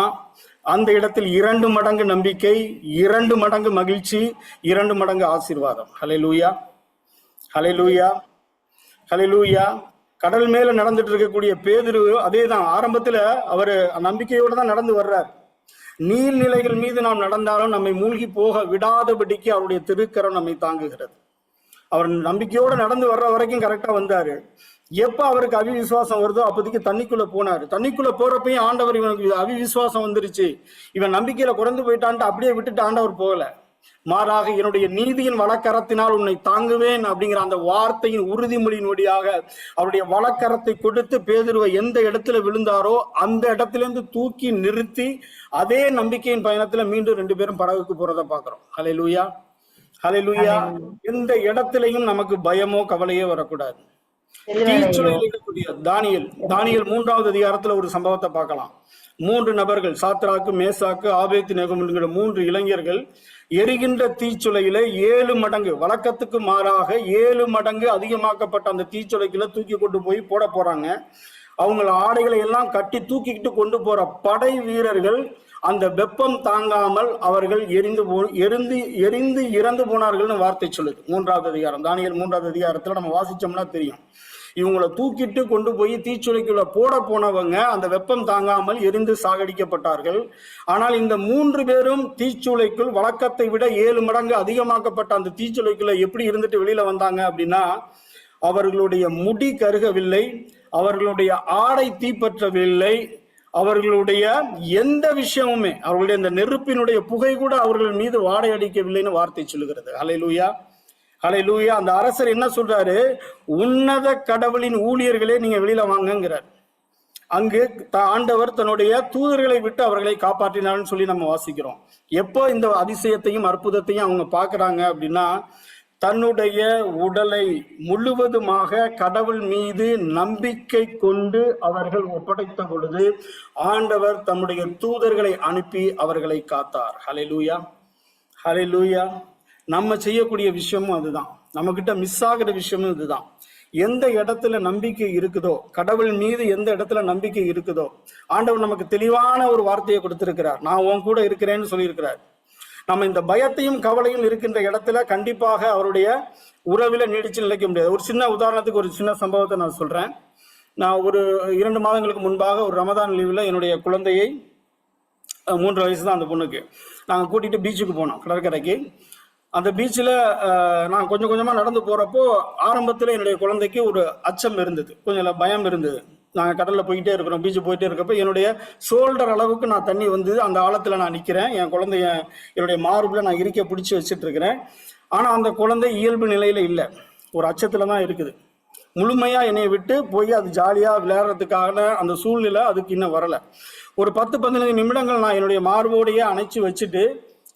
அந்த இடத்தில் 2 மடங்கு நம்பிக்கை, 2 மடங்கு மகிழ்ச்சி, 2 மடங்கு ஆசீர்வாதம். ஹல்லேலூயா, ஹல்லேலூயா, ஹல்லேலூயா. கடல் மேல நடந்துட்டு இருக்கக்கூடிய பேதுரு அதே தான். ஆரம்பத்துல அவர் நம்பிக்கையோட தான் நடந்து வர்றார். நீர்நிலைகள் மீது நாம் நடந்தாலும் நம்மை மூழ்கி போக விடாதபடிக்கு அவருடைய திருக்கரம் நம்மை தாங்குகிறது. அவர் நம்பிக்கையோட நடந்து வர்ற வரைக்கும் கரெக்டா வந்தாரு. எப்ப அவருக்கு அவிவிசுவாசம் வருதோ அப்போதைக்கு தண்ணிக்குள்ள போனாரு. தண்ணிக்குள்ள போறப்பையும் ஆண்டவர் இவனுக்கு அவிவிசுவாசம் வந்துருச்சு, இவன் நம்பிக்கையில குறைந்து போயிட்டான்ட்டு அப்படியே விட்டுட்டு ஆண்டவர் போகல. மாறாக என்னுடைய நீதியின் வலக்கரத்தினால் உன்னை தாங்குவேன் அப்படிங்கிற அந்த வார்த்தையின் உறுதிமொழியினுடையாக அவருடைய வலக்கரத்தை கொடுத்து பேதுருவை எந்த இடத்துல விழுந்தாரோ அந்த இடத்திலிருந்து தூக்கி நிறுத்தி அதே நம்பிக்கையின் பயணத்துல மீண்டும் 2 பேரும் படகுக்கு போறதை பாக்குறோம். ஹல்லேலூயா, ஹல்லேலூயா. எந்த இடத்திலையும் நமக்கு பயமோ கவலையோ வரக்கூடாது. தீச்சுளையில் இருக்கக்கூடிய தானியல் 3வது அதிகாரத்துல ஒரு சம்பவத்தை பார்க்கலாம். 3 நபர்கள், சாத்ராக்கு, மேசாக்கு, ஆபேத்நேகோ என்கிற 3 இளைஞர்கள் எரிகின்ற தீச்சுளையில 7 மடங்கு, வழக்கத்துக்கு மாறாக 7 மடங்கு அதிகமாக்கப்பட்ட அந்த தீச்சுளைக்குள்ள தூக்கி கொண்டு போய் போட போறாங்க. அவங்கள ஆடைகளை எல்லாம் கட்டி தூக்கிக்கிட்டு கொண்டு போற படை வீரர்கள் அந்த வெப்பம் தாங்காமல் அவர்கள் எரிந்து இறந்து போனார்கள்னு வார்த்தை சொல்லுது. 3வது அதிகாரம், தானியல் 3வது அதிகாரத்துல நம்ம வாசிச்சோம்னா தெரியும். இவங்களை தூக்கிட்டு கொண்டு போய் தீச்சுளைக்குள்ள போட போனவங்க அந்த வெப்பம் தாங்காமல் எரிந்து சாகடிக்கப்பட்டார்கள். ஆனால் இந்த 3 பேரும் தீச்சுளைக்குள் வழக்கத்தை விட 7 மடங்கு அதிகமாக்கப்பட்ட அந்த தீச்சுளைக்குள்ள எப்படி இருந்துட்டு வெளியில வந்தாங்க அப்படின்னா, அவர்களுடைய முடி கருகவில்லை, அவர்களுடைய ஆடை தீப்பற்றவில்லை, அவர்களுடைய எந்த விஷயமுமே, அவர்களுடைய இந்த நெருப்பினுடைய புகை கூட அவர்கள் மீது வாடை அடிக்கவில்லைன்னு வார்த்தை சொல்லுகிறது. ஹல்லேலூயா, ஹல்லேலூயா. அந்த அரசர் என்ன சொல்றாரு? உன்னத கடவுளின் ஊழியர்களே நீங்க வெளியில வாங்கங்கிறார். அங்கு ஆண்டவர் தன்னுடைய தூதர்களை விட்டு அவர்களை காப்பாற்றினார்னு சொல்லி நம்ம வாசிக்கிறோம். எப்போ இந்த அதிசயத்தையும் அற்புதத்தையும் அவங்க பாக்குறாங்க அப்படின்னா, தன்னுடைய உடலை முழுவதுமாக கடவுள் மீது நம்பிக்கை கொண்டு அவர்கள் ஒப்படைத்த பொழுது ஆண்டவர் தம்முடைய தூதர்களை அனுப்பி அவர்களை காத்தார். ஹல்லேலூயா, ஹல்லேலூயா. நம்ம செய்யக்கூடிய விஷயமும் அதுதான். நம்ம கிட்ட மிஸ் ஆகிற விஷயமும் இதுதான். எந்த இடத்துல நம்பிக்கை இருக்குதோ, கடவுள் மீது எந்த இடத்துல நம்பிக்கை இருக்குதோ, ஆண்டவர் நமக்கு தெளிவான ஒரு வார்த்தையை கொடுத்திருக்கிறார். நான் உன் கூட இருக்கிறேன்னு சொல்லியிருக்கிறார். நம்ம இந்த பயத்தையும் கவலையும் இருக்கின்ற இடத்துல கண்டிப்பாக அவருடைய உறவில நீடிச்சு நிலைக்க முடியாது. ஒரு சின்ன உதாரணத்துக்கு ஒரு சின்ன சம்பவத்தை நான் சொல்றேன். நான் ஒரு 2 மாதங்களுக்கு முன்பாக ஒரு ரமதான் லீவ்ல என்னுடைய குழந்தையை, 3 வயசு தான் அந்த பொண்ணுக்கு, நாங்கள் கூட்டிட்டு பீச்சுக்கு போனோம், கடற்கரைக்கு. அந்த பீச்சில் நான் கொஞ்சம் கொஞ்சமாக நடந்து போகிறப்போ ஆரம்பத்தில் என்னுடைய குழந்தைக்கு ஒரு அச்சம் இருந்தது, கொஞ்சம் பயம் இருந்தது. நாங்கள் கடலில் போய்கிட்டே இருக்கிறோம், பீச்சு போயிட்டே இருக்கப்போ என்னுடைய ஷோல்டர் அளவுக்கு நான் தண்ணி வந்து அந்த ஆழத்தில் நான் நிற்கிறேன். என் குழந்தைய என்னுடைய மார்பில் நான் இறுக்க பிடிச்சி வச்சுட்டு இருக்கிறேன். ஆனால் அந்த குழந்தை இயல்பு நிலையில் இல்லை, ஒரு அச்சத்தில் தான் இருக்குது. முழுமையாக என்னை விட்டு போய் அது ஜாலியாக விளையாடுறதுக்கான அந்த சூழ்நிலை அதுக்கு இன்னும் வரலை. ஒரு 10-15 நிமிடங்கள் நான் என்னுடைய மார்போடையே அணைச்சி வச்சுட்டு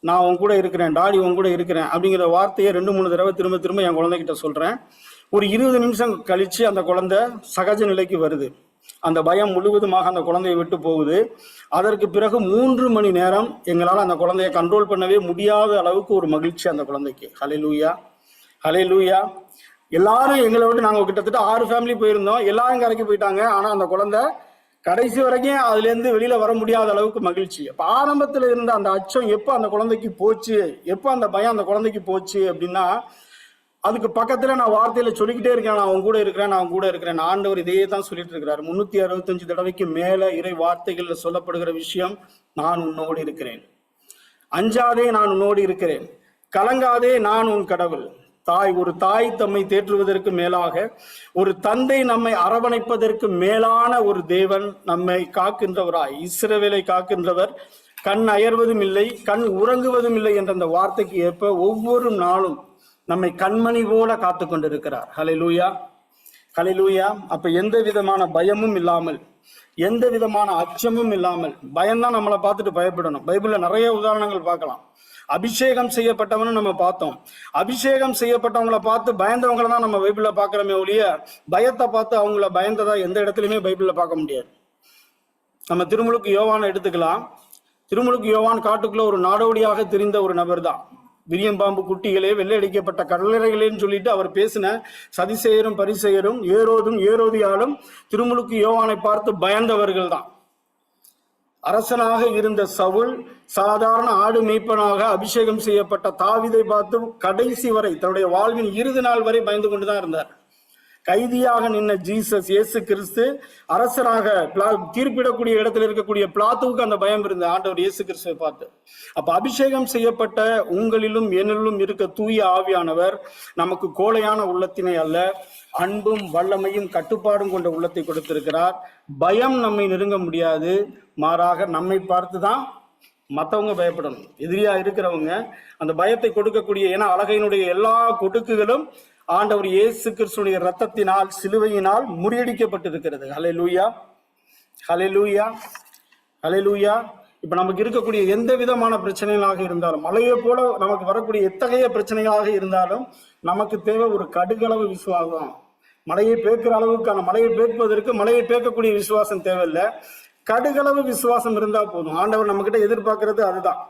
நான் உன் கூட இருக்கிறேன், டாடி உன் கூட இருக்கிறேன் அப்படிங்கிற வார்த்தையை 2-3 தடவை திரும்ப திரும்ப என் குழந்தைகிட்ட சொல்றேன். ஒரு 20 நிமிஷம் கழிச்சு அந்த குழந்தை சகஜ நிலைக்கு வருது. அந்த பயம் முழுவதுமாக அந்த குழந்தையை விட்டு போகுது. அதற்கு பிறகு 3 மணி நேரம் எங்களால் அந்த குழந்தைய கண்ட்ரோல் பண்ணவே முடியாத அளவுக்கு ஒரு மகிழ்ச்சி அந்த குழந்தைக்கு. ஹல்லேலூயா, ஹல்லேலூயா. எல்லாரும் எங்களை விட்டு, நாங்கள் கிட்டத்தட்ட 6 ஃபேமிலி போயிருந்தோம், எல்லாரும் கரைக்கு போயிட்டாங்க. ஆனால் அந்த குழந்தை கடைசி வரைக்கும் அதுல இருந்து வெளியில வர முடியாத அளவுக்கு மகிழ்ச்சி. அப்ப ஆரம்பத்துல இருந்த அந்த அச்சம் எப்ப அந்த குழந்தைக்கு போச்சு, எப்ப அந்த பயம் அந்த குழந்தைக்கு போச்சு அப்படின்னா, அதுக்கு பக்கத்துல நான் வார்த்தையில சொல்லிக்கிட்டே இருக்கேன், நான் அவங்க கூட இருக்கிறேன், நான் அவங்க கூட இருக்கிறேன். ஆண்டவர் இதையே தான் சொல்லிட்டு இருக்கிறாரு. 365 தடவைக்கு மேல இறை வார்த்தைகள்ல சொல்லப்படுகிற விஷயம், நான் உன்னோடு இருக்கிறேன், அஞ்சாதே நான் உன்னோடு இருக்கிறேன், கலங்காதே நான் உன் கடவுள். ஒரு தாய் தம்மை தேற்றுவதற்கு மேலாக, ஒரு தந்தை நம்மை அரவணைப்பதற்கு மேலான ஒரு தேவன் நம்மை காக்கின்றவராய், இஸ்ரவேலை காக்கின்றவர், கண் அயர்வதும் இல்லை, கண் உறங்குவதும் இல்லை என்ற அந்த வார்த்தைக்கு ஏற்ப ஒவ்வொரு நாளும் நம்மை கண்மணி போல காத்து கொண்டிருக்கிறார். ஹல்லேலூயா, ஹல்லேலூயா. அப்ப எந்த விதமான பயமும் இல்லாமல், எந்த விதமான அச்சமும் இல்லாமல், பயம்தான் நம்மளை பார்த்துட்டு பயப்படணும். பைபிள்ல நிறைய உதாரணங்கள் பார்க்கலாம். அபிஷேகம் செய்யப்பட்டவன்னு நம்ம பார்த்தோம். அபிஷேகம் செய்யப்பட்டவங்களை பார்த்து பயந்தவங்களை தான் நம்ம பைபிள்ல பார்க்கிறோமே ஒழிய, பயத்தை பார்த்து அவங்கள பயந்ததா எந்த இடத்துலையுமே பைபிள்ல பார்க்க முடியாது. நம்ம திருமுழுக்கு யோவானை எடுத்துக்கலாம். திருமுழுக்கு யோவான் காட்டுக்குள்ள ஒரு நாடோடியாக தெரிந்த ஒரு நபர் தான். விரியம்பாம்பு குட்டிகளே, வெள்ளையடிக்கப்பட்ட கடலறைகளேன்னு சொல்லிட்டு அவர் பேசின சதிசேயரும் பரிசேயரும் ஏரோதும் ஏரோதியாலும் திருமுழுக்கு யோவானை பார்த்து பயந்தவர்கள் தான். அரசனாக இருந்த சவுல் சாதாரண ஆடு மேய்ப்பனாக அபிஷேகம் செய்யப்பட்ட தாவீதை பார்த்து கடைசி வரை, தன்னுடைய வாழ்வின் இறுதி நாள் வரை பயந்து கொண்டுதான் இருந்தார். கைதியாக நின்ன ஜீசஸ் இயேசு கிறிஸ்து அரசராக தீர்ப்பிடக்கூடிய இடத்துல இருக்கக்கூடிய பிளாத்துவுக்கு அந்த பயம் இருந்த ஆண்டவர் இயேசு கிறிஸ்துவை பார்த்து. அப்ப அபிஷேகம் செய்யப்பட்ட உங்களிலும் என்னிலும் இருக்க தூய ஆவியானவர் நமக்கு கோழையான உள்ளத்தினை அல்ல, அன்பும் வல்லமையும் கட்டுப்பாடும் கொண்ட உள்ளத்தை கொடுத்திருக்கிறார். பயம் நம்மை நெருங்க முடியாது, மாறாக நம்மை பார்த்துதான் மற்றவங்க பயப்படணும். எதிரியா இருக்கிறவங்க அந்த பயத்தை கொடுக்கக்கூடிய, ஏன்னா அழகையினுடைய எல்லா கொடுக்குகளும் ஆண்டவர் இயேசு கிறிஸ்துவின் இரத்தத்தினால், சிலுவையினால் முறியடிக்கப்பட்டிருக்கிறது. ஹல்லேலூயா, ஹல்லேலூயா, ஹல்லேலூயா. இப்ப நமக்கு இருக்கக்கூடிய எந்த விதமான பிரச்சனைகளாக இருந்தாலும், மலையை போல நமக்கு வரக்கூடிய எத்தகைய பிரச்சனைகளாக இருந்தாலும், நமக்கு தேவை ஒரு கடுகளவு விசுவாசம். மலையை பேர்க்கிற அளவுக்கான, மலையை பேர்ப்பதற்கு மலையை பேர்க்கக்கூடிய விசுவாசம் தேவையில்லை, கடுகளவு விசுவாசம் இருந்தா போதும். ஆண்டவர் நம்ம கிட்ட எதிர்பார்க்கிறது அதுதான்.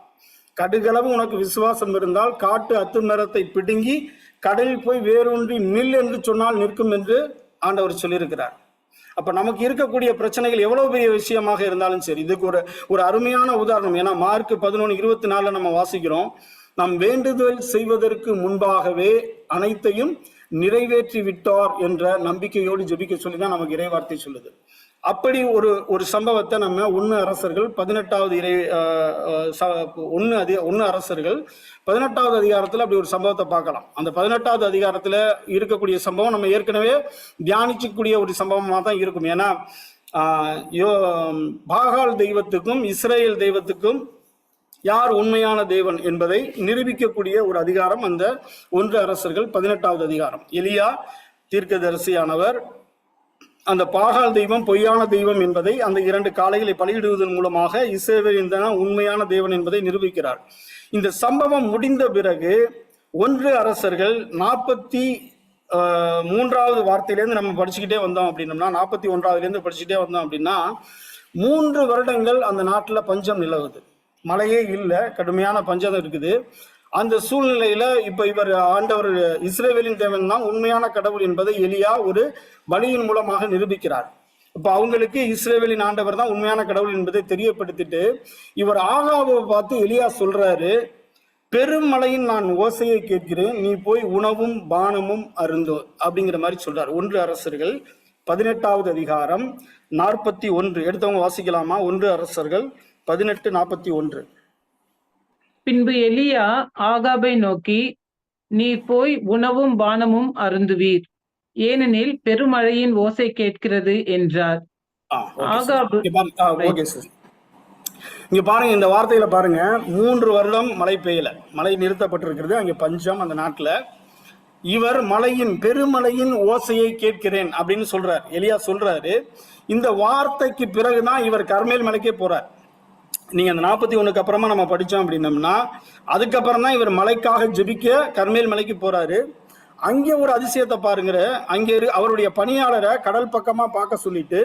கடுகளவு உனக்கு விசுவாசம் இருந்தால் காட்டு அத்து மரத்தை பிடுங்கி கடலில் போய் வேரூன்றி நில் என்று சொன்னால் நிற்கும் என்று ஆண்டவர் சொல்லியிருக்கிறார். அப்ப நமக்கு இருக்கக்கூடிய பிரச்சனைகள் எவ்வளவு பெரிய விஷயமாக இருந்தாலும் சரி, இதுக்கு ஒரு அருமையான உதாரணம். ஏன்னா மார்க் 11:24 நம்ம வாசிக்கிறோம், நாம் வேண்டுதல் செய்வதற்கு முன்பாகவே அனைத்தையும் நிறைவேற்றி விட்டார் என்ற நம்பிக்கையோடு ஜெபிக்க சொல்லிதான் நமக்கு இறைவார்த்தை சொல்லுது. அப்படி ஒரு சம்பவத்தை நம்ம 1 அரசர்கள் 18வது 1 அரசர்கள் 18வது அதிகாரத்துல அப்படி ஒரு சம்பவத்தை பார்க்கலாம். அந்த 18வது அதிகாரத்துல இருக்கக்கூடிய சம்பவம் நம்ம ஏற்கனவே தியானிக்கக்கூடிய ஒரு சம்பவமா தான் இருக்கும். ஏன்னா பாகால் தெய்வத்துக்கும் இஸ்ரேல் தெய்வத்துக்கும் யார் உண்மையான தேவன் என்பதை நிரூபிக்கக்கூடிய ஒரு அதிகாரம் அந்த 1 அரசர்கள் 18வது அதிகாரம். எலியா தீர்க்கதரிசியானவர் அந்த பாகால் தெய்வம் பொய்யான தெய்வம் என்பதை அந்த 2 காளைகளை பலியிடுவதன் மூலமாக இஸ்ரவேலின் தான் உண்மையான தேவன் என்பதை நிரூபிக்கிறார். இந்த சம்பவம் முடிந்த பிறகு 1 அரசர்கள் 43வது வார்த்தையிலேருந்து நம்ம படிச்சுக்கிட்டே வந்தோம் அப்படின்னோம்னா, 41வதுலேருந்து படிச்சுக்கிட்டே வந்தோம் அப்படின்னா, 3 வருடங்கள் அந்த நாட்டில் பஞ்சம் நிலவுது. மழையே இல்லை, கடுமையான பஞ்சம் இருக்குது. அந்த சூழ்நிலையில இப்ப இவர் ஆண்டவர் இஸ்ரவேலின் தேவன் தான் உண்மையான கடவுள் என்பதை எலியா ஒரு பலியின் மூலமாக நிரூபிக்கிறார். இப்ப அவங்களுக்கு இஸ்ரவேலின் ஆண்டவர் தான் உண்மையான கடவுள் என்பதை தெரியப்படுத்திட்டு இவர் ஆகாவை பார்த்து எலியா சொல்றாரு, பெருமழையின் நான் ஓசையை கேட்கிறேன், நீ போய் உணவும் பானமும் அருந்தோ அப்படிங்கிற மாதிரி சொல்றார். 1 அரசர்கள் 18வது அதிகாரம் 41 எடுத்தவங்க வாசிக்கலாமா? 1 அரசர்கள் 18:41. பின்பு எலியா ஆகாபை நோக்கி, நீ போய் உணவும் பானமும் அருந்துவீர், ஏனெனில் பெருமழையின் ஓசை கேட்கிறது என்றார். இங்க பாருங்க, இந்த வார்த்தையில பாருங்க, 3 வருடம் மழை பெய்யல, மழை நிறுத்தப்பட்டிருக்கிறது, அங்க பஞ்சம் அந்த நாட்டுல. இவர் பெருமழையின் ஓசையை கேட்கிறேன் அப்படின்னு சொல்றார். எலியா சொல்றாரு. இந்த வார்த்தைக்கு பிறகுதான் இவர் கர்மேல் மலைக்கே போறார். நீங்க அந்த 41க்கு அப்புறமா நம்ம படிச்சோம் அப்படின்னம்னா, அதுக்கப்புறம் தான் இவர் மலைக்காக ஜெபிக்க கர்மேல் மலைக்கு போறாரு. அங்கே ஒரு அதிசயத்தை பாருங்கிற, அங்கே அவருடைய பணியாளரை கடல் பக்கமா பார்க்க சொல்லிட்டு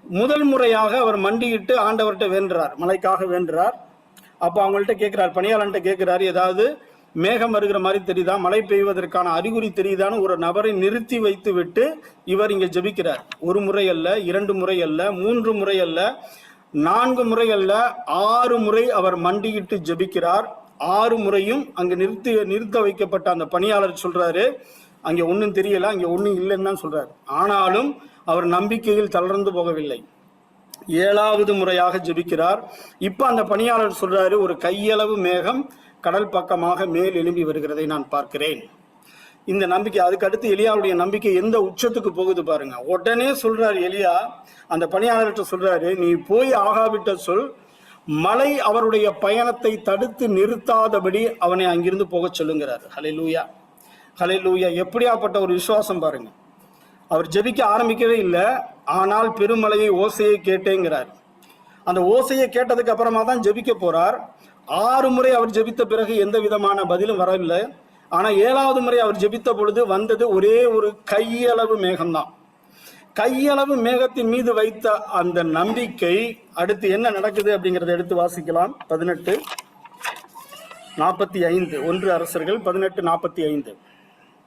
முதல் முறையாக அவர் மண்டியிட்டு ஆண்டவர்கிட்ட வேண்டுறார், மலைக்காக வேண்டுறார். அப்போ அவங்கள்ட்ட கேட்கிறார், பணியாளன்ட்ட கேட்கிறார், ஏதாவது மேகம் வருகிற மாதிரி தெரியுதா, மழை பெய்வதற்கான அறிகுறி தெரியுதான்னு ஒரு நபரை நிறுத்தி வைத்து விட்டு இவர் இங்க ஜெபிக்கிறார். ஒரு முறை அல்ல, 2 முறை அல்ல, 3 முறை அல்ல, 4 முறை அல்ல, 6 முறை அவர் மண்டியிட்டு ஜெபிக்கிறார். 6 முறையும் அங்க நிறுத்த வைக்கப்பட்ட அந்த பணியாளர் சொல்றாரு, அங்க ஒன்றும் தெரியல, அங்க ஒன்றும் இல்லைன்னு தான் சொல்றாரு. ஆனாலும் அவர் நம்பிக்கையில் தளர்ந்து போகவில்லை. 7வது முறையாக ஜெபிக்கிறார். இப்ப அந்த பணியாளர் சொல்றாரு, ஒரு கையளவு மேகம் கடல் பக்கமாக மேல் எழும்பி வருகிறதை நான் பார்க்கிறேன். இந்த நம்பிக்கை, அதுக்கு அடுத்து எலியாவுடைய நம்பிக்கை எந்த உச்சத்துக்கு போகுது பாருங்க. உடனே சொல்றாரு எலியா, அந்த பணியாளர்கிட்ட சொல்றாரு, நீ போய் ஆகாவிட்ட சொல், மழை அவருடைய பயணத்தை தடுத்து நிறுத்தாதபடி அவனை அங்கிருந்து போக சொல்லுங்கிறார். ஹல்லேலூயா, ஹல்லேலூயா. எப்படியாப்பட்ட ஒரு விசுவாசம் பாருங்க. அவர் ஜெபிக்க ஆரம்பிக்கவே இல்லை, ஆனால் பெருமழையை ஓசையை கேட்டேங்கிறார். அந்த ஓசையை கேட்டதுக்கு அப்புறமா தான் ஜெபிக்க போறார். 6 முறை அவர் ஜெபித்த பிறகு எந்த விதமான பதிலும் வரவில்லை. ஆனா 7வது முறை அவர் ஜெபித்த பொழுது வந்தது ஒரே ஒரு கையளவு மேகம்தான். கையளவு மேகத்தின் மீது வைத்த அந்த நம்பிக்கை அடுத்து என்ன நடக்குது அப்படிங்கறத எடுத்து வாசிக்கலாம். 18:45, 1 அரசர்கள் 18:45.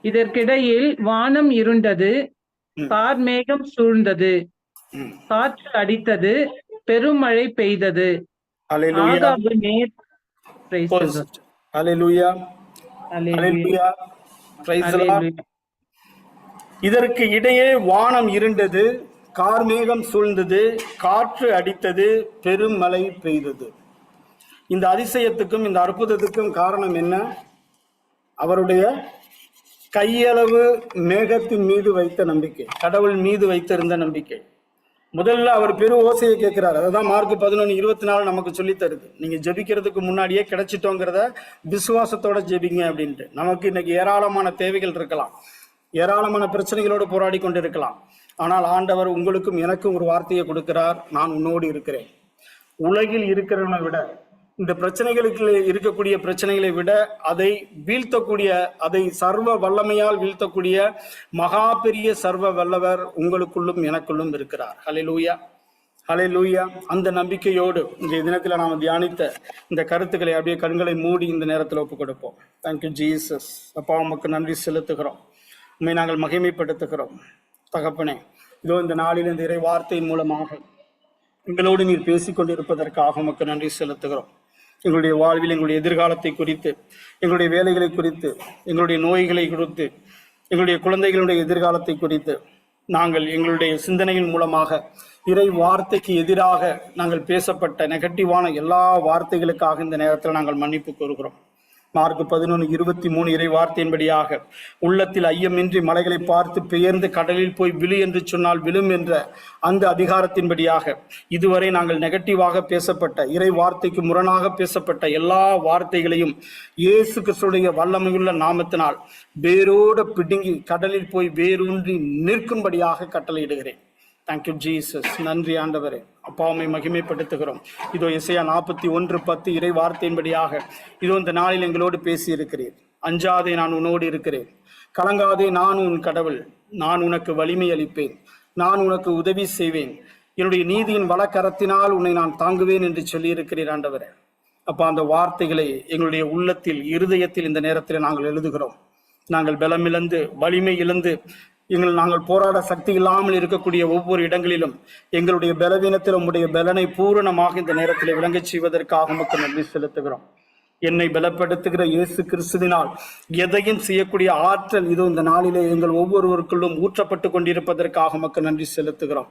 இதற்கிடையில் வானம் இருண்டது, கார்மேகம் சூழ்ந்தது, காற்று அடித்தது, பெருமழை பெய்தது. அல்லேலூயா, அல்லேலூயா, அல்லேலூயா, பிரைஸ் தி லார்ட். இதற்கு இடையே வானம் இருண்டது, கார்மேகம் சூழ்ந்தது, காற்று அடித்தது, பெருமழை பெய்தது. இந்த அதிசயத்துக்கும் இந்த அற்புதத்துக்கும் காரணம் என்ன? அவருடைய கையளவு மேகத்தின் மீது வைத்த நம்பிக்கை, கடவுள் மீது வைத்திருந்த நம்பிக்கை. முதல்ல அவர் பெரு ஓசையை கேட்கிறார். அதான் மார்க் 11:24 நமக்கு சொல்லி தருது. நீங்க ஜெபிக்கிறதுக்கு முன்னாடியே கிடைச்சிட்டோங்கிறத விசுவாசத்தோட ஜெபிங்க அப்படின்ட்டு. நமக்கு இன்னைக்கு ஏராளமான தேவைகள் இருக்கலாம், ஏராளமான பிரச்சனைகளோடு போராடி கொண்டு இருக்கலாம். ஆனால் ஆண்டவர் உங்களுக்கும் எனக்கும் ஒரு வார்த்தையை கொடுக்கிறார், நான் உன்னோடு இருக்கிறேன். உலகில் இருக்கிறவனை விட, இந்த பிரச்சனைகளுக்கு இருக்கக்கூடிய பிரச்சனைகளை விட அதை வீழ்த்தக்கூடிய, அதை சர்வ வல்லமையால் வீழ்த்தக்கூடிய மகா பெரிய சர்வ வல்லவர் உங்களுக்குள்ளும் எனக்குள்ளும் இருக்கிறார். ஹல்லேலூயா, ஹல்லேலூயா. அந்த நம்பிக்கையோடு இந்த தினத்துல நாம் தியானித்த இந்த கருத்துக்களை அப்படியே கண்களை மூடி இந்த நேரத்தில் ஒப்புக் கொடுப்போம். Thank you Jesus. அப்பா, உமக்கு நன்றி செலுத்துகிறோம், உண்மை நாங்கள் மகிமைப்படுத்துகிறோம். தகப்பனே, இதோ இந்த நாளில் இந்த இறை வார்த்தையின் மூலமாக எங்களோடு நீர் பேசிக்கொண்டிருப்பதற்காக உமக்கு நன்றி செலுத்துகிறோம். எங்களுடைய வாழ்வில் எங்களுடைய எதிர்காலத்தை குறித்து, எங்களுடைய வேலைகளை குறித்து, எங்களுடைய நோய்களை குறித்து, எங்களுடைய குழந்தைகளுடைய எதிர்காலத்தை குறித்து நாங்கள் எங்களுடைய சிந்தனையின் மூலமாக இறை வார்த்தைக்கு எதிராக நாங்கள் பேசப்பட்ட நெகட்டிவான எல்லா வார்த்தைகளுக்காக இந்த நேரத்தில் நாங்கள் மன்னிப்பு கோருகிறோம். மார்க் 11:23 இறை வார்த்தையின்படியாக உள்ளத்தில் ஐயமின்றி மலைகளை பார்த்து பெயர்ந்து கடலில் போய் விழு என்று சொன்னால் விழும் என்ற அந்த அதிகாரத்தின்படியாக இதுவரை நாங்கள் நெகட்டிவாக பேசப்பட்ட, இறை வார்த்தைக்கு முரணாக பேசப்பட்ட எல்லா வார்த்தைகளையும் இயேசு கிறிஸ்துடைய வல்லமையுள்ள நாமத்தினால் வேரோடு பிடுங்கி கடலில் போய் வேரூன்றி நிற்கும்படியாக கட்டளையிடுகிறேன். Thank you Jesus. நன்றி ஆண்டவரே. அப்பாவை மகிமைப்படுத்துகிறோம். இதோ எசையா 41:10 இறை வார்த்தையின்படியாக இதோ இந்த நாளில் எங்களோடு பேசி இருக்கிறீர். அஞ்சாதே, நான் உன்னோடு இருக்கிறேன். கலங்காதே, நான் உன் கடவுள். நான் உனக்கு வலிமை அளிப்பேன், நான் உனக்கு உதவி செய்வேன். என்னுடைய நீதியின் வலக்கரத்தினால் உன்னை நான் தாங்குவேன் என்று சொல்லி இருக்கிறீர் ஆண்டவரே. அப்பா, அந்த வார்த்தைகளை எங்களுடைய உள்ளத்தில், இருதயத்தில் இந்த நேரத்தில் நாங்கள் எழுதுகிறோம். நாங்கள் பலமிழந்து, வலிமை இழந்து, நாங்கள் போராட சக்தி இல்லாமல் இருக்கக்கூடிய ஒவ்வொரு இடங்களிலும் எங்களுடைய பலவீனத்தில் உம்முடைய பலனை பூரணமாக இந்த நேரத்தில் விளங்கச் செய்வதற்காக உமக்கு நன்றி செலுத்துகிறோம். என்னை பலப்படுத்துகிற இயேசு கிறிஸ்துவினால் எதையும் செய்யக்கூடிய ஆற்றல் இதோ இந்த நாளிலே எங்கள் ஒவ்வொருவருக்குள்ளும் ஊற்றப்பட்டு கொண்டிருப்பதற்காக உமக்கு நன்றி செலுத்துகிறோம்.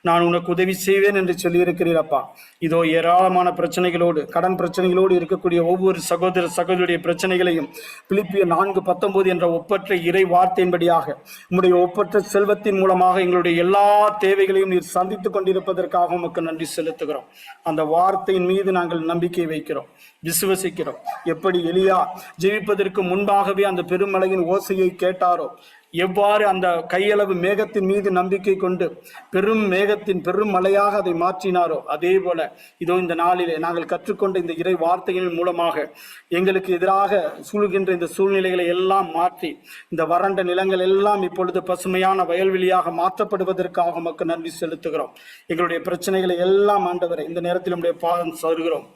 நான் உனக்கு உதவி செய்வேன் என்று சொல்லியிருக்கிறீரப்பா. இதோ ஏராளமான பிரச்சனைகளோடு, கடன் பிரச்சனைகளோடு இருக்கக்கூடிய ஒவ்வொரு சகோதர சகோதரியுடைய பிரச்சனைகளையும் பிலிப்பியர் 4:19 என்ற ஒப்பற்ற இறை வார்த்தையின்படியாக உம்முடைய ஒப்பற்ற செல்வத்தின் மூலமாக எங்களுடைய எல்லா தேவைகளையும் நீர் சந்தித்துக் கொண்டிருப்பதற்காக உமக்கு நன்றி செலுத்துகிறோம். அந்த வார்த்தையின் மீது நாங்கள் நம்பிக்கை வைக்கிறோம், விசுவசிக்கிறோம். எப்படி எலியா ஜெபிப்பதற்கு முன்பாகவே அந்த பெருமழையின் ஓசையை கேட்டாரோ, எவ்வாறு அந்த கையளவு மேகத்தின் மீது நம்பிக்கை கொண்டு பெரும் மேகத்தின் பெரும் மழையாக அதை மாற்றினாரோ, அதே போல இதோ இந்த நாளிலே நாங்கள் கற்றுக்கொண்ட இந்த இறை வார்த்தைகளின் மூலமாக எங்களுக்கு எதிராக சூழ்கின்ற இந்த சூழ்நிலைகளை எல்லாம் மாற்றி இந்த வறண்ட நிலங்கள் எல்லாம் இப்பொழுது பசுமையான வயல்வெளியாக மாற்றப்படுவதற்காக உமக்கு நன்றி செலுத்துகிறோம். எங்களுடைய பிரச்சனைகளை எல்லாம் ஆண்டவரை இந்த நேரத்தில் உம்முடைய பாதம் சருகிறோம்.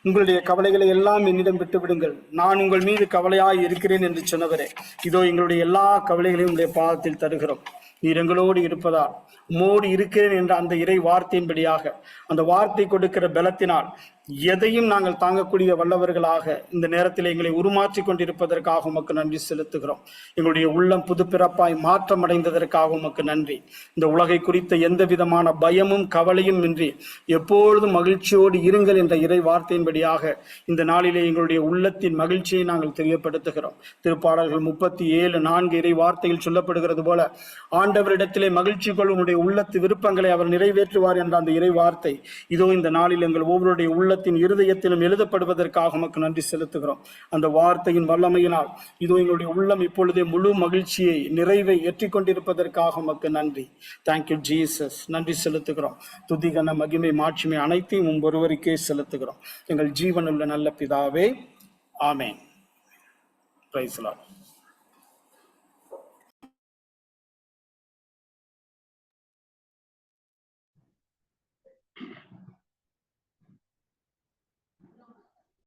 உங்களுடைய கவலைகளை எல்லாம் என்னிடம் விட்டு விடுங்கள், நான் உங்கள் மீது கவலையாய் இருக்கிறேன் என்று சொன்னவரே, இதோ எங்களுடைய எல்லா கவலைகளையும் உங்களுடைய பாதத்தில் தருகிறோம். நீர் எங்களோடு இருப்பதால், உம்மோடு இருக்கிறேன் என்ற அந்த இறை வார்த்தையின்படியாக, அந்த வார்த்தை கொடுக்கிற பலத்தினால் எதையும் நாங்கள் தாங்கக்கூடிய வல்லவர்களாக இந்த நேரத்தில் எங்களை உருமாற்றி கொண்டிருப்பதற்காக உமக்கு நன்றி செலுத்துகிறோம். எங்களுடைய உள்ளம் புதுப்பிறப்பாய் மாற்றம் அடைந்ததற்காக உமக்கு நன்றி. இந்த உலகை குறித்த எந்த விதமான பயமும் கவலையும் இன்றி எப்பொழுதும் மகிழ்ச்சியோடு இருங்கள் என்ற இறை வார்த்தையின்படியாக இந்த நாளிலே எங்களுடைய உள்ளத்தின் மகிழ்ச்சியை நாங்கள் தெரியப்படுத்துகிறோம். திருப்பாடல்கள் 37:4 இறை வார்த்தையில் சொல்லப்படுகிறது போல, ஆண்டவரிடத்திலே மகிழ்ச்சி கொள்ளுடைய உள்ளத்து விருப்பங்களை அவர் நிறைவேற்றுவார் என்ற அந்த இறை வார்த்தை இதோ இந்த நாளில் எங்கள் ஒவ்வொருடைய உள்ளத்தின் இருதயத்திலும் எழுதப்படுவதற்காக உமக்கு நன்றி செலுத்துகிறோம். அந்த வார்த்தையின் வல்லமையினால் இதோ எங்களுடைய உள்ளம் இப்பொழுதே முழு மகிழ்ச்சியை, நிறைவை ஏற்றிக் கொண்டிருப்பதற்காக உமக்கு நன்றி. Thank you Jesus. நன்றி செலுத்துகிறோம். துதிகன மகிமை மாட்சிமை அனைத்தையும் ஒருவருக்கே செலுத்துகிறோம். எங்கள் ஜீவனுள்ள நல்ல பிதாவே, ஆமென். Price the Lord.